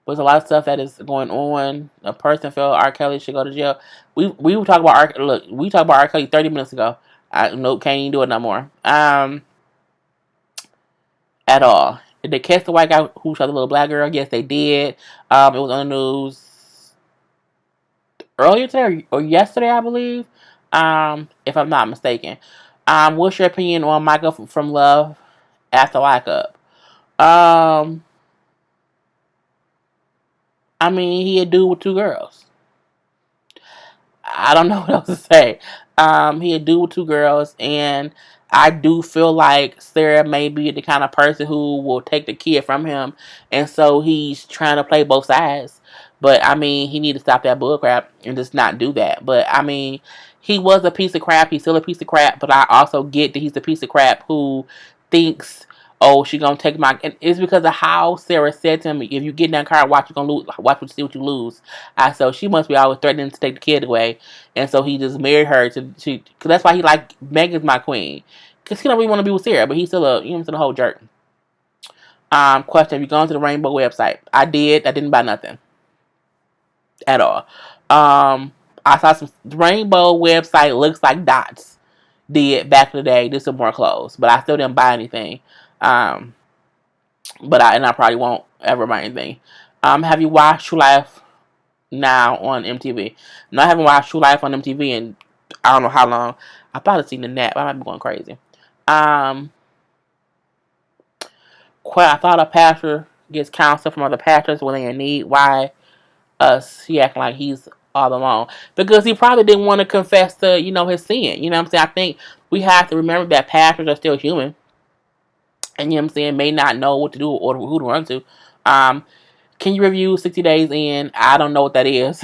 There's a lot of stuff that is going on. A person felt R. Kelly should go to jail. We were talking about we talked about R. Kelly 30 minutes ago. I nope, can't even do it no more. At all. Did they catch the white guy who shot the little black girl? Yes, they did. It was on the news earlier today or yesterday, I believe. If I'm not mistaken. What's your opinion on Michael from Love after Lockup? Um, I mean, he a dude with 2 girls. I don't know what else to say. He a dude with 2 girls, and I do feel like Sarah may be the kind of person who will take the kid from him, and so he's trying to play both sides. But I mean, he need to stop that bull crap and just not do that. But I mean, he was a piece of crap. He's still a piece of crap. But I also get that he's a piece of crap who thinks oh, she gonna take my, and it's because of how Sarah said to me, if you get in that car, watch you gonna lose, watch what you see what you lose. I so she must be always threatening to take the kid away, and so he just married her cause that's why he like Megan's my queen, cause he don't really want to be with Sarah, but he's still a still a whole jerk. Question: have you gone to the Rainbow website? I did. I didn't buy nothing at all. I saw some Rainbow website looks like Dots did back in the day. Did some more clothes, but I still didn't buy anything. Um, I probably won't ever buy anything. Have you watched True Life now on MTV? No, I haven't watched True Life on MTV in I don't know how long. I probably seen the nap. I might be going crazy. Um, I thought a pastor gets counsel from other pastors when they're in need. Why us? He acting like he's all alone because he probably didn't want to confess to his sin. You know what I'm saying? I think we have to remember that pastors are still human, and you know what I'm saying may not know what to do or who to run to. Um, Can you review 60 Days In? I don't know what that is.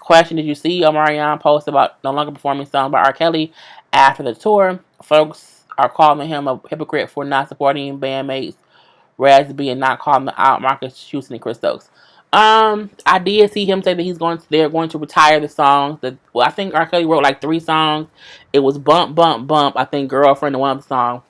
Question: did you see Omarion post about no longer performing songs by R. Kelly after the tour? Folks are calling him a hypocrite for not supporting bandmates, Raspy, and not calling out Marcus Houston and Chris Stokes. I did see him say that they're going to retire the songs. I think R. Kelly wrote like 3 songs. It was Bump, Bump, Bump. I think Girlfriend and one of the songs.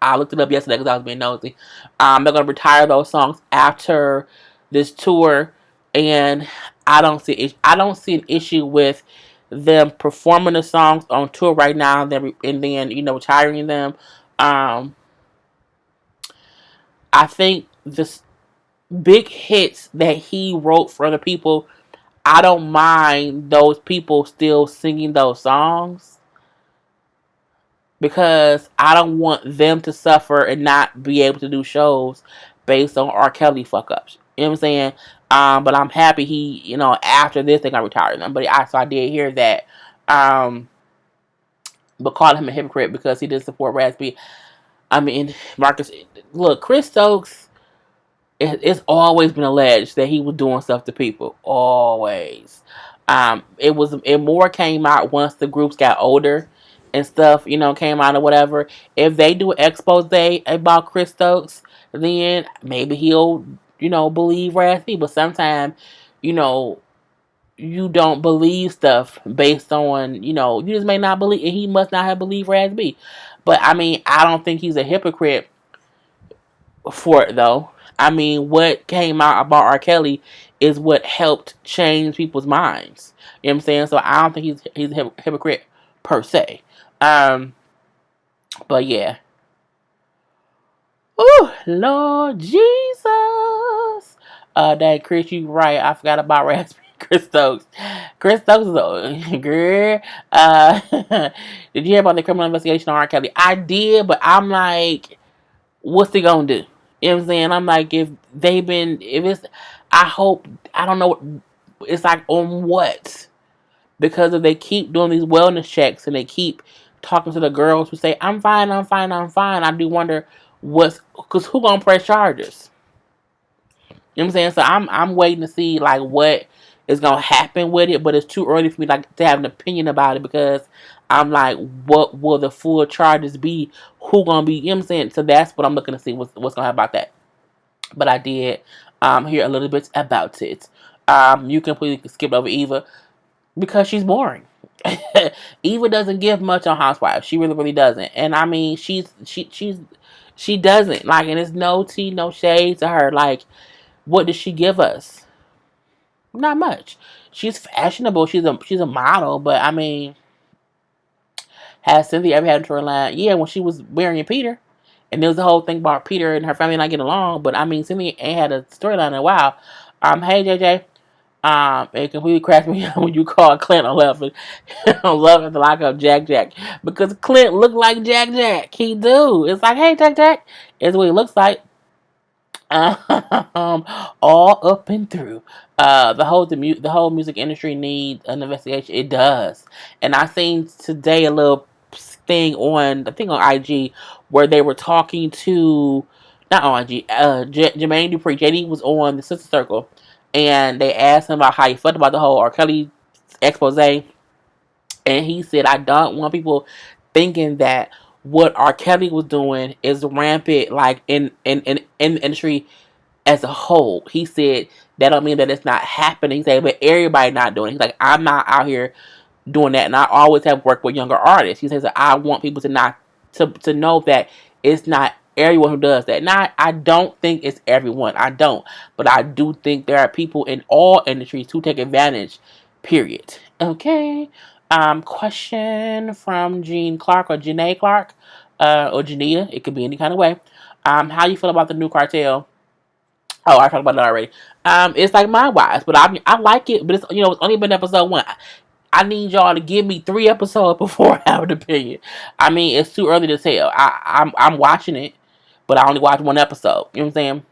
I looked it up yesterday because I was being nosy. They're going to retire those songs after this tour, and I don't see an issue with them performing the songs on tour right now, and then retiring them. Um, I think this big hits that he wrote for other people, I don't mind those people still singing those songs because I don't want them to suffer and not be able to do shows based on R. Kelly fuck ups. You know what I'm saying? But I'm happy he, after this they got retired them. But I did hear that. But called him a hypocrite because he didn't support Raspy. I mean, Marcus, look, Chris Stokes. It's always been alleged that he was doing stuff to people. Always. It more came out once the groups got older and stuff, came out or whatever. If they do an expose about Chris Stokes, then maybe he'll, believe Raspy. But sometimes, you know, you don't believe stuff based on, you just may not believe, and he must not have believed Raspy. But I mean, I don't think he's a hypocrite for it though. I mean, what came out about R. Kelly is what helped change people's minds. You know what I'm saying? So I don't think he's a hypocrite per se. Um, but yeah. Ooh, Lord Jesus. Dang, Chris, you right. I forgot about Raspberry Chris Stokes. Chris Stokes is a girl. Did you hear about the criminal investigation on R. Kelly? I did, but I'm like, what's he gonna do? You know what I'm saying? I'm like, if I don't know, it's like on what? Because if they keep doing these wellness checks and they keep talking to the girls who say, I'm fine, I'm fine, I'm fine, I do wonder because who gonna press charges? You know what I'm saying? So I'm waiting to see like what is gonna happen with it, but it's too early for me like to have an opinion about it because I'm like, what will the full charges be? Who gonna be? You know what I'm saying? So that's what I'm looking to see what's gonna happen about that. But I did hear a little bit about it. You completely skipped over Eva because she's boring. Eva doesn't give much on Housewives. She really, really doesn't. And I mean, she doesn't like, and it's no tea, no shade to her. Like, what does she give us? Not much. She's fashionable. She's a model, but I mean, has Cynthia ever had a storyline? Yeah, when she was marrying Peter, and there was the whole thing about Peter and her family not getting along. But I mean, Cynthia ain't had a storyline in a while. Hey JJ. It completely cracks me up when you call Clint on laughing. I'm loving to lock up Jack Jack because Clint look like Jack Jack. He do. It's like, hey Jack Jack. It's what he looks like. All up and through. The whole music industry needs an investigation. It does, and I seen today a little thing on I think on IG where they were talking to not on IG. Jermaine Dupri. JD was on the Sister Circle, and they asked him about how he felt about the whole R. Kelly expose, and he said, "I don't want people thinking that what R. Kelly was doing is rampant, like in the industry as a whole. He said that don't mean that it's not happening. He said, but everybody not doing it. He's like, I'm not out here doing that, and I always have worked with younger artists. He says that I want people to not to know that it's not everyone who does that. Now, I don't think it's everyone. I don't, but I do think there are people in all industries who take advantage. Period. Okay. Question from Jean Clark or Janae Clark, or Jania. It could be any kind of way. How you feel about the new cartel? Oh, I talked about that already. It's like my wise, but I like it, but it's only been episode 1. I need y'all to give me 3 episodes before I have an opinion. I mean, it's too early to tell. I'm watching it, but I only watched 1 episode. You know what I'm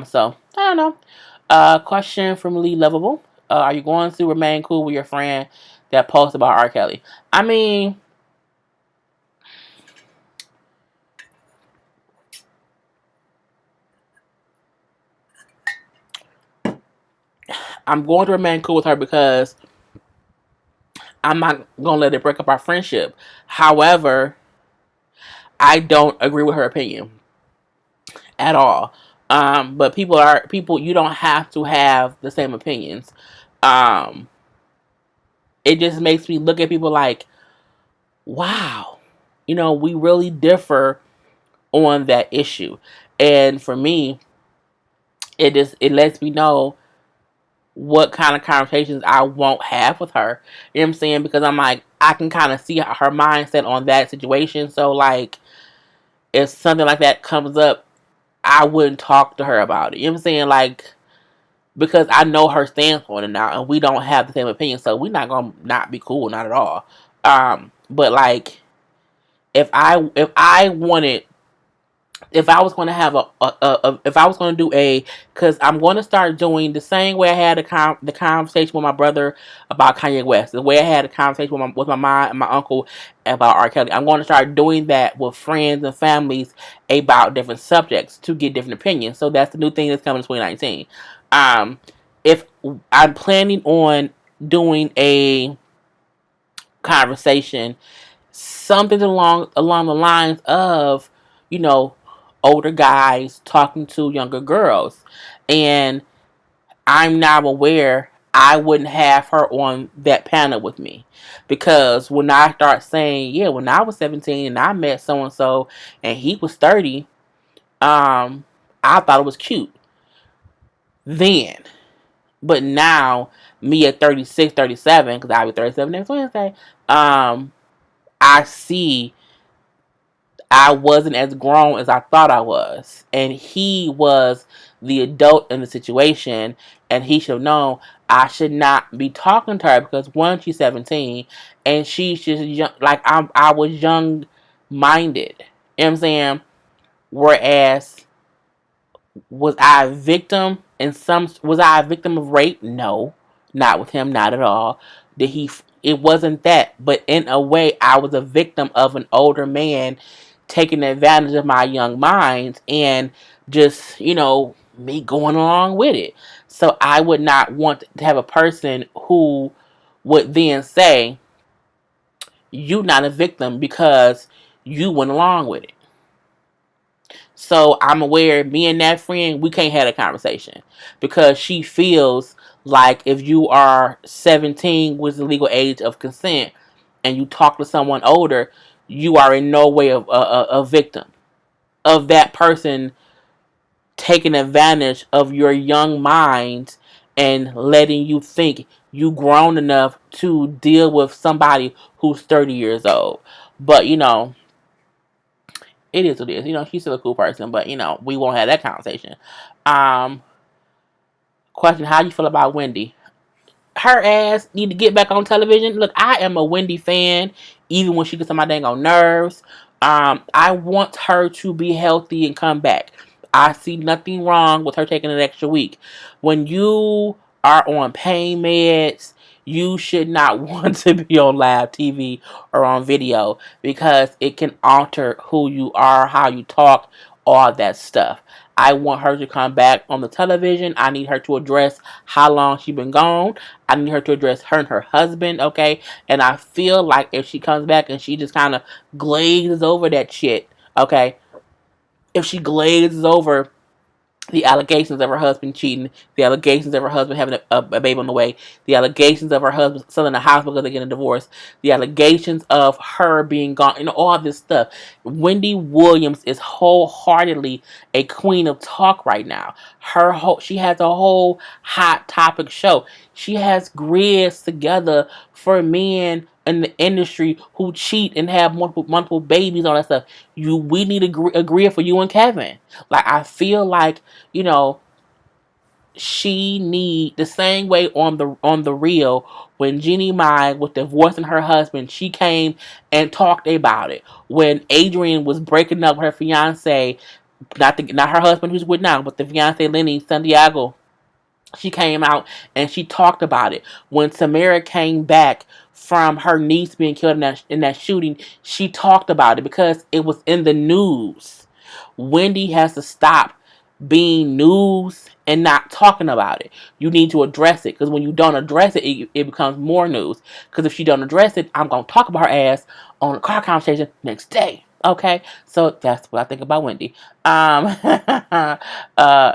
saying? So I don't know. Question from Lee Lovable. Are you going to remain cool with your friend that posted about R. Kelly? I mean, I'm going to remain cool with her because I'm not gonna let it break up our friendship. However, I don't agree with her opinion at all. But people. You don't have to have the same opinions. Um, it just makes me look at people like, wow, we really differ on that issue. And for me, it lets me know what kind of conversations I won't have with her. You know what I'm saying? Because I'm like, I can kind of see her mindset on that situation. So like, if something like that comes up, I wouldn't talk to her about it. You know what I'm saying? Like, because I know her stance on it now, and we don't have the same opinion, so we're not gonna not be cool, not at all. But like, if I wanted, if I was going to have if I was going to do because I'm going to start doing the same way I had the conversation with my brother about Kanye West, the way I had a conversation with my mom and my uncle about R. Kelly. I'm going to start doing that with friends and families about different subjects to get different opinions. So that's the new thing that's coming in 2019. Um, if I'm planning on doing a conversation, something along the lines of, you know, older guys talking to younger girls, and I'm now aware I wouldn't have her on that panel with me, because when I start saying, yeah, when I was 17 and I met so and so and he was 30, I thought it was cute then, but now me at 36, 37, because I'll be 37 next Wednesday, I see I wasn't as grown as I thought I was. And he was the adult in the situation. And he should have known I should not be talking to her because, one, she's 17. And she's just young. Like, I was young minded. You know what I'm saying? Whereas, was I a victim of rape? No, not with him, not at all. Did he? It wasn't that, but in a way, I was a victim of an older man taking advantage of my young mind and just, me going along with it. So I would not want to have a person who would then say, "You not a victim because you went along with it." So I'm aware, me and that friend, we can't have a conversation because she feels like if you are 17, which is the legal age of consent, and you talk to someone older, you are in no way a victim of that person taking advantage of your young mind and letting you think you grown enough to deal with somebody who's 30 years old. But it is what it is. She's still a cool person, but we won't have that conversation. Um, Question: how you feel about Wendy? Her ass need to get back on television. Look, I am a Wendy fan, even when she gets on my dang on nerves. I want her to be healthy and come back. I see nothing wrong with her taking an extra week. When you are on pain meds, you should not want to be on live TV or on video because it can alter who you are, how you talk, all that stuff. I want her to come back on the television. I need her to address how long she been gone. I need her to address her and her husband, okay? And I feel like if she comes back and she just kind of glazes over that shit, okay? If she glazes over the allegations of her husband cheating, the allegations of her husband having a baby on the way, the allegations of her husband selling the house because they're getting a divorce, the allegations of her being gone, all this stuff. Wendy Williams is wholeheartedly a queen of talk right now. She has a whole hot topic show. She has grids together for men in the industry who cheat and have multiple babies, all that stuff. We need a grid for you and Kevin. Like, I feel like, you know, she need the same way on the real when Jeannie Mai was divorcing her husband, she came and talked about it. When Adrian was breaking up with her fiance, not her husband who's with now, but the fiance Lenny Santiago, she came out and she talked about it. When Samara came back from her niece being killed in that shooting, she talked about it because it was in the news. Wendy has to stop being news and not talking about it. You need to address it, because when you don't address it, it becomes more news. Because if she don't address it, I'm going to talk about her ass on a car conversation next day. Okay, so that's what I think about Wendy.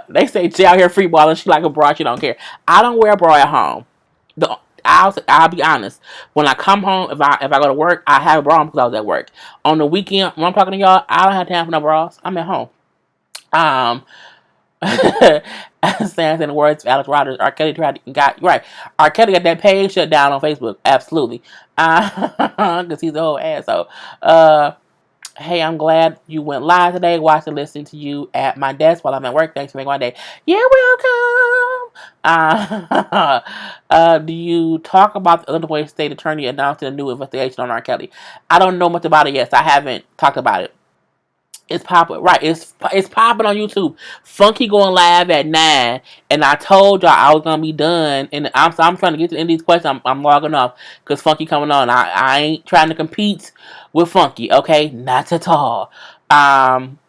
They say she out here free balling. She like a bra. She don't care. I don't wear a bra at home. I'll be honest. When I come home, if I go to work, I have a bra on because I was at work. On the weekend, when I'm talking to y'all, I don't have time for no bras. I'm at home. Saying in the words of Alex Rodgers, R. Kelly got right. R. Kelly got that page shut down on Facebook. Absolutely. Because he's a whole asshole. Hey, I'm glad you went live today. Watching and listening to you at my desk while I'm at work. Thanks for making my day. You're welcome. Do you talk about the Illinois State Attorney announcing a new investigation on R. Kelly? I don't know much about it yet, so I haven't talked about it. It's popping, right? It's popping on YouTube. Funky going live at 9, and I told y'all I was gonna be done. And I'm trying to get to the end of these questions. I'm logging off because Funky coming on. I ain't trying to compete with Funky, okay? Not at all. Question: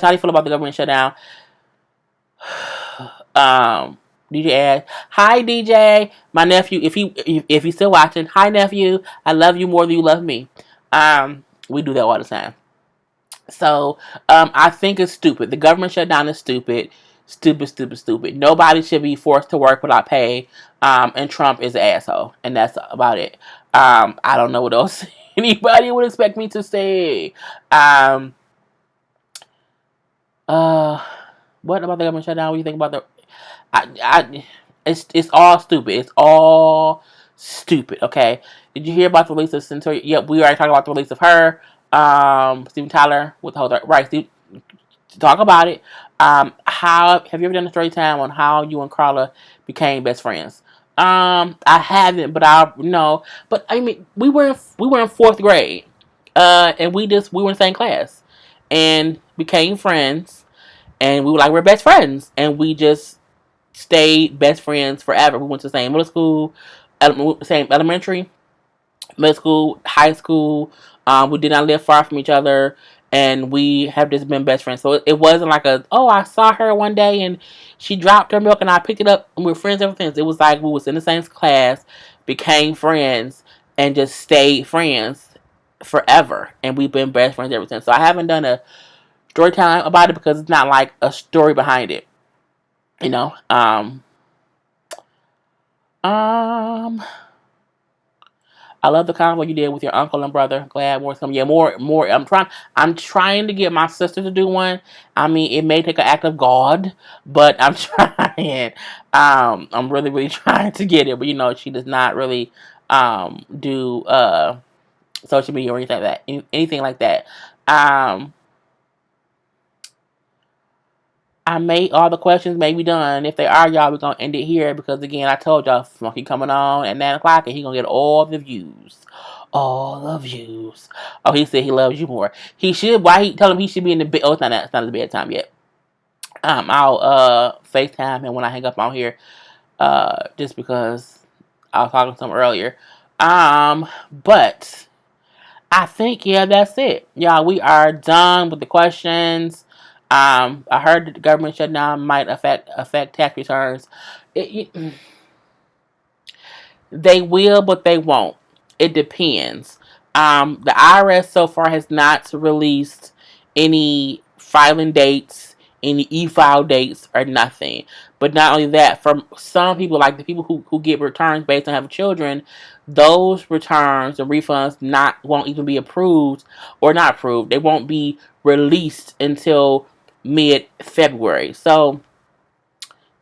how do you feel about the government shutdown? DJ asked, "Hi DJ, my nephew. If he's still watching, hi nephew. I love you more than you love me. We do that all the time." So, I think it's stupid. The government shutdown is stupid. Stupid, stupid, stupid. Nobody should be forced to work without pay. And Trump is an asshole. And that's about it. I don't know what else anybody would expect me to say. What about the government shutdown? What do you think about it's all stupid. It's all stupid. Okay. Did you hear about the release of Centurion? Yep, we already talked about the release of her. Steven Tyler with the whole right. Steve, talk about it. How have you ever done a story time on how you and Karla became best friends? I haven't, but I know. But I mean, we were in fourth grade, and we were in the same class, and became friends, and we're best friends, and we just stayed best friends forever. We went to the same middle school, same elementary, middle school, high school. We did not live far from each other, and we have just been best friends. So it wasn't like I saw her one day and she dropped her milk and I picked it up and we were friends ever since. It was like we was in the same class, became friends, and just stayed friends forever. And we've been best friends ever since. So I haven't done a story time about it because it's not like a story behind it. You know? I love the convo you did with your uncle and brother. Glad more's coming. Yeah, more. I'm trying to get my sister to do one. I mean, it may take an act of God, but I'm trying. I'm really, really trying to get it. But she does not really do social media or anything like that. All the questions may be done. If they are, y'all, we're going to end it here because, again, I told y'all, Funky coming on at 9 o'clock and he going to get all the views. All the views. Oh, he said he loves you more. He should. Why he tell him he should be in the bed? Oh, it's not his bedtime yet. I'll FaceTime him when I hang up on here. Just because I was talking to him earlier. But I think, yeah, that's it. Y'all, we are done with the questions. I heard that the government shutdown might affect tax returns. They will, but they won't. It depends. The IRS so far has not released any filing dates, any e-file dates, or nothing. But not only that, from some people, like the people who get returns based on having children, those returns and refunds won't even be approved or not approved. They won't be released until mid-February. So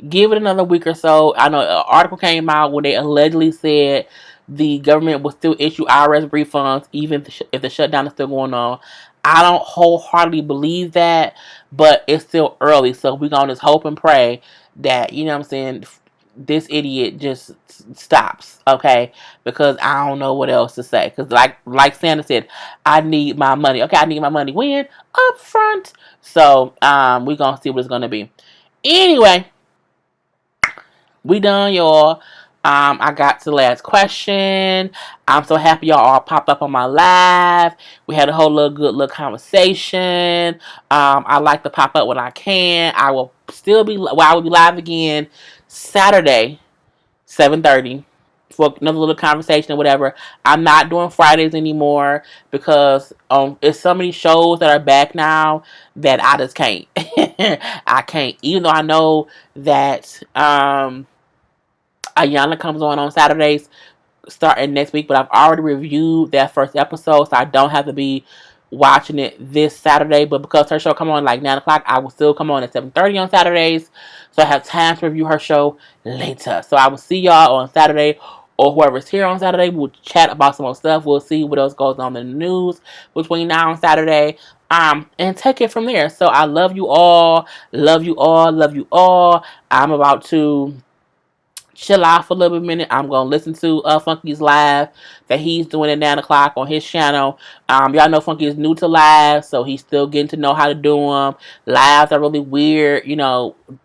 give it another week or so. I know an article came out where they allegedly said the government will still issue IRS refunds even if the shutdown is still going on. I don't wholeheartedly believe that, but it's still early, so we're going to just hope and pray that, you know what I'm saying, this idiot just stops, okay? Because I don't know what else to say. Because like Santa said, I need my money. Okay, I need my money when? Up front. So we're going to see what it's going to be. Anyway, we done, y'all. I got to the last question. I'm so happy y'all all popped up on my live. We had a whole good little conversation. I like to pop up when I can. I will be live again Saturday, 7:30 for another little conversation or whatever. I'm not doing Fridays anymore because it's so many shows that are back now that I just can't. I can't. Even though I know that Ayana comes on Saturdays starting next week, but I've already reviewed that first episode, so I don't have to be watching it this Saturday. But because her show come on like 9 o'clock, I will still come on at 7:30 on Saturdays, so I have time to review her show later. So I will see y'all on Saturday, or whoever's here on Saturday. We'll chat about some more stuff. We'll see what else goes on in the news between now and Saturday. And take it from there. So I love you all. Love you all. Love you all. I'm about to chill out for a little minute. I'm gonna listen to Funky's live that he's doing at 9 o'clock on his channel. Y'all know Funky is new to live, so he's still getting to know how to do them. Lives are really weird,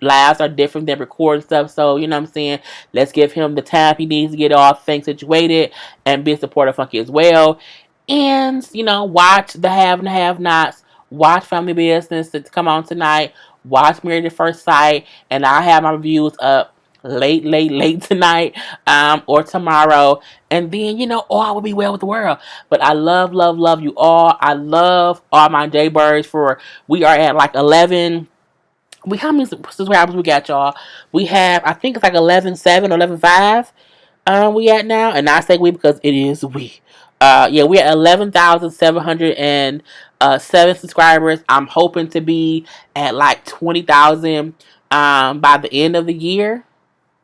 lives are different than recording stuff, so you know what I'm saying, let's give him the time he needs to get all things situated and be a supporter of Funky as well. And watch the have and have nots, watch Family Business that's come on tonight, watch Married at First Sight, and I have my reviews up late tonight, or tomorrow, and then all will be well with the world. But I love you all. I love all my Jaybirds. We are at like 11. How many subscribers we got, y'all? We have, I think it's like 11.7 or 11.5. We at now, and I say we because it is we. We're at 11,707 subscribers. I'm hoping to be at like 20,000 by the end of the year.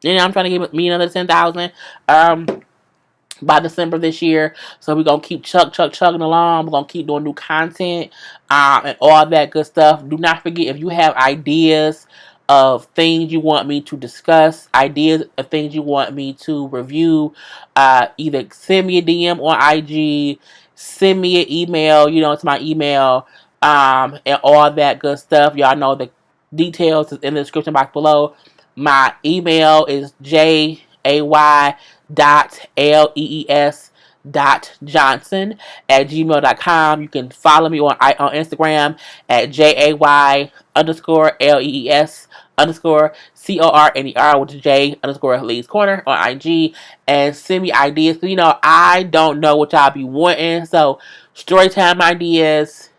I'm trying to give me another 10,000 by December this year. So we're going to keep chugging along. We're going to keep doing new content and all that good stuff. Do not forget, if you have ideas of things you want me to discuss, ideas of things you want me to review, either send me a DM on IG, send me an email, to my email, and all that good stuff. Y'all know the details is in the description box below. My email is jay.lees.johnson@gmail.com. You can follow me on Instagram at jay_lees_corner, which is J_Lees Corner on IG, and send me ideas. I don't know what y'all be wanting, so storytime ideas,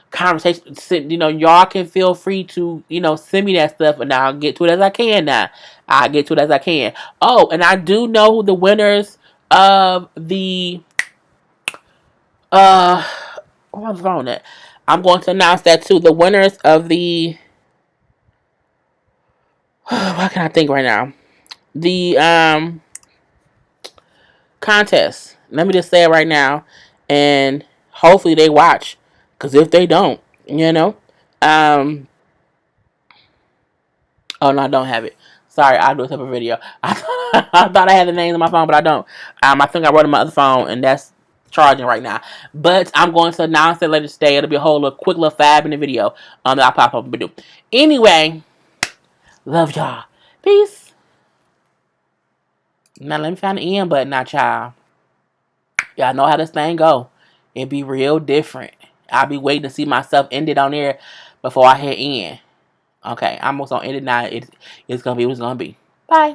conversation, y'all can feel free to, send me that stuff, and I'll get to it as I can now. I'll get to it as I can. Oh, and I do know who the winners of the, where's my phone at? I'm going to announce that too. The winners of the, what can I think right now? The, contest. Let me just say it right now, and hopefully they watch, because if they don't, oh no, I don't have it. Sorry, I'll do a separate video. I thought I had the names on my phone, but I don't. I think I wrote it on my other phone, and that's charging right now. But I'm going to announce it later today. It'll be a whole quick little 5-minute video that I'll pop up and do. Anyway, love y'all. Peace. Now let me find the end button now, child. Y'all know how this thing go. It be real different. I'll be waiting to see myself ended on there. before I head in. Okay, I'm almost on end it now. It's gonna be what it's gonna be. Bye.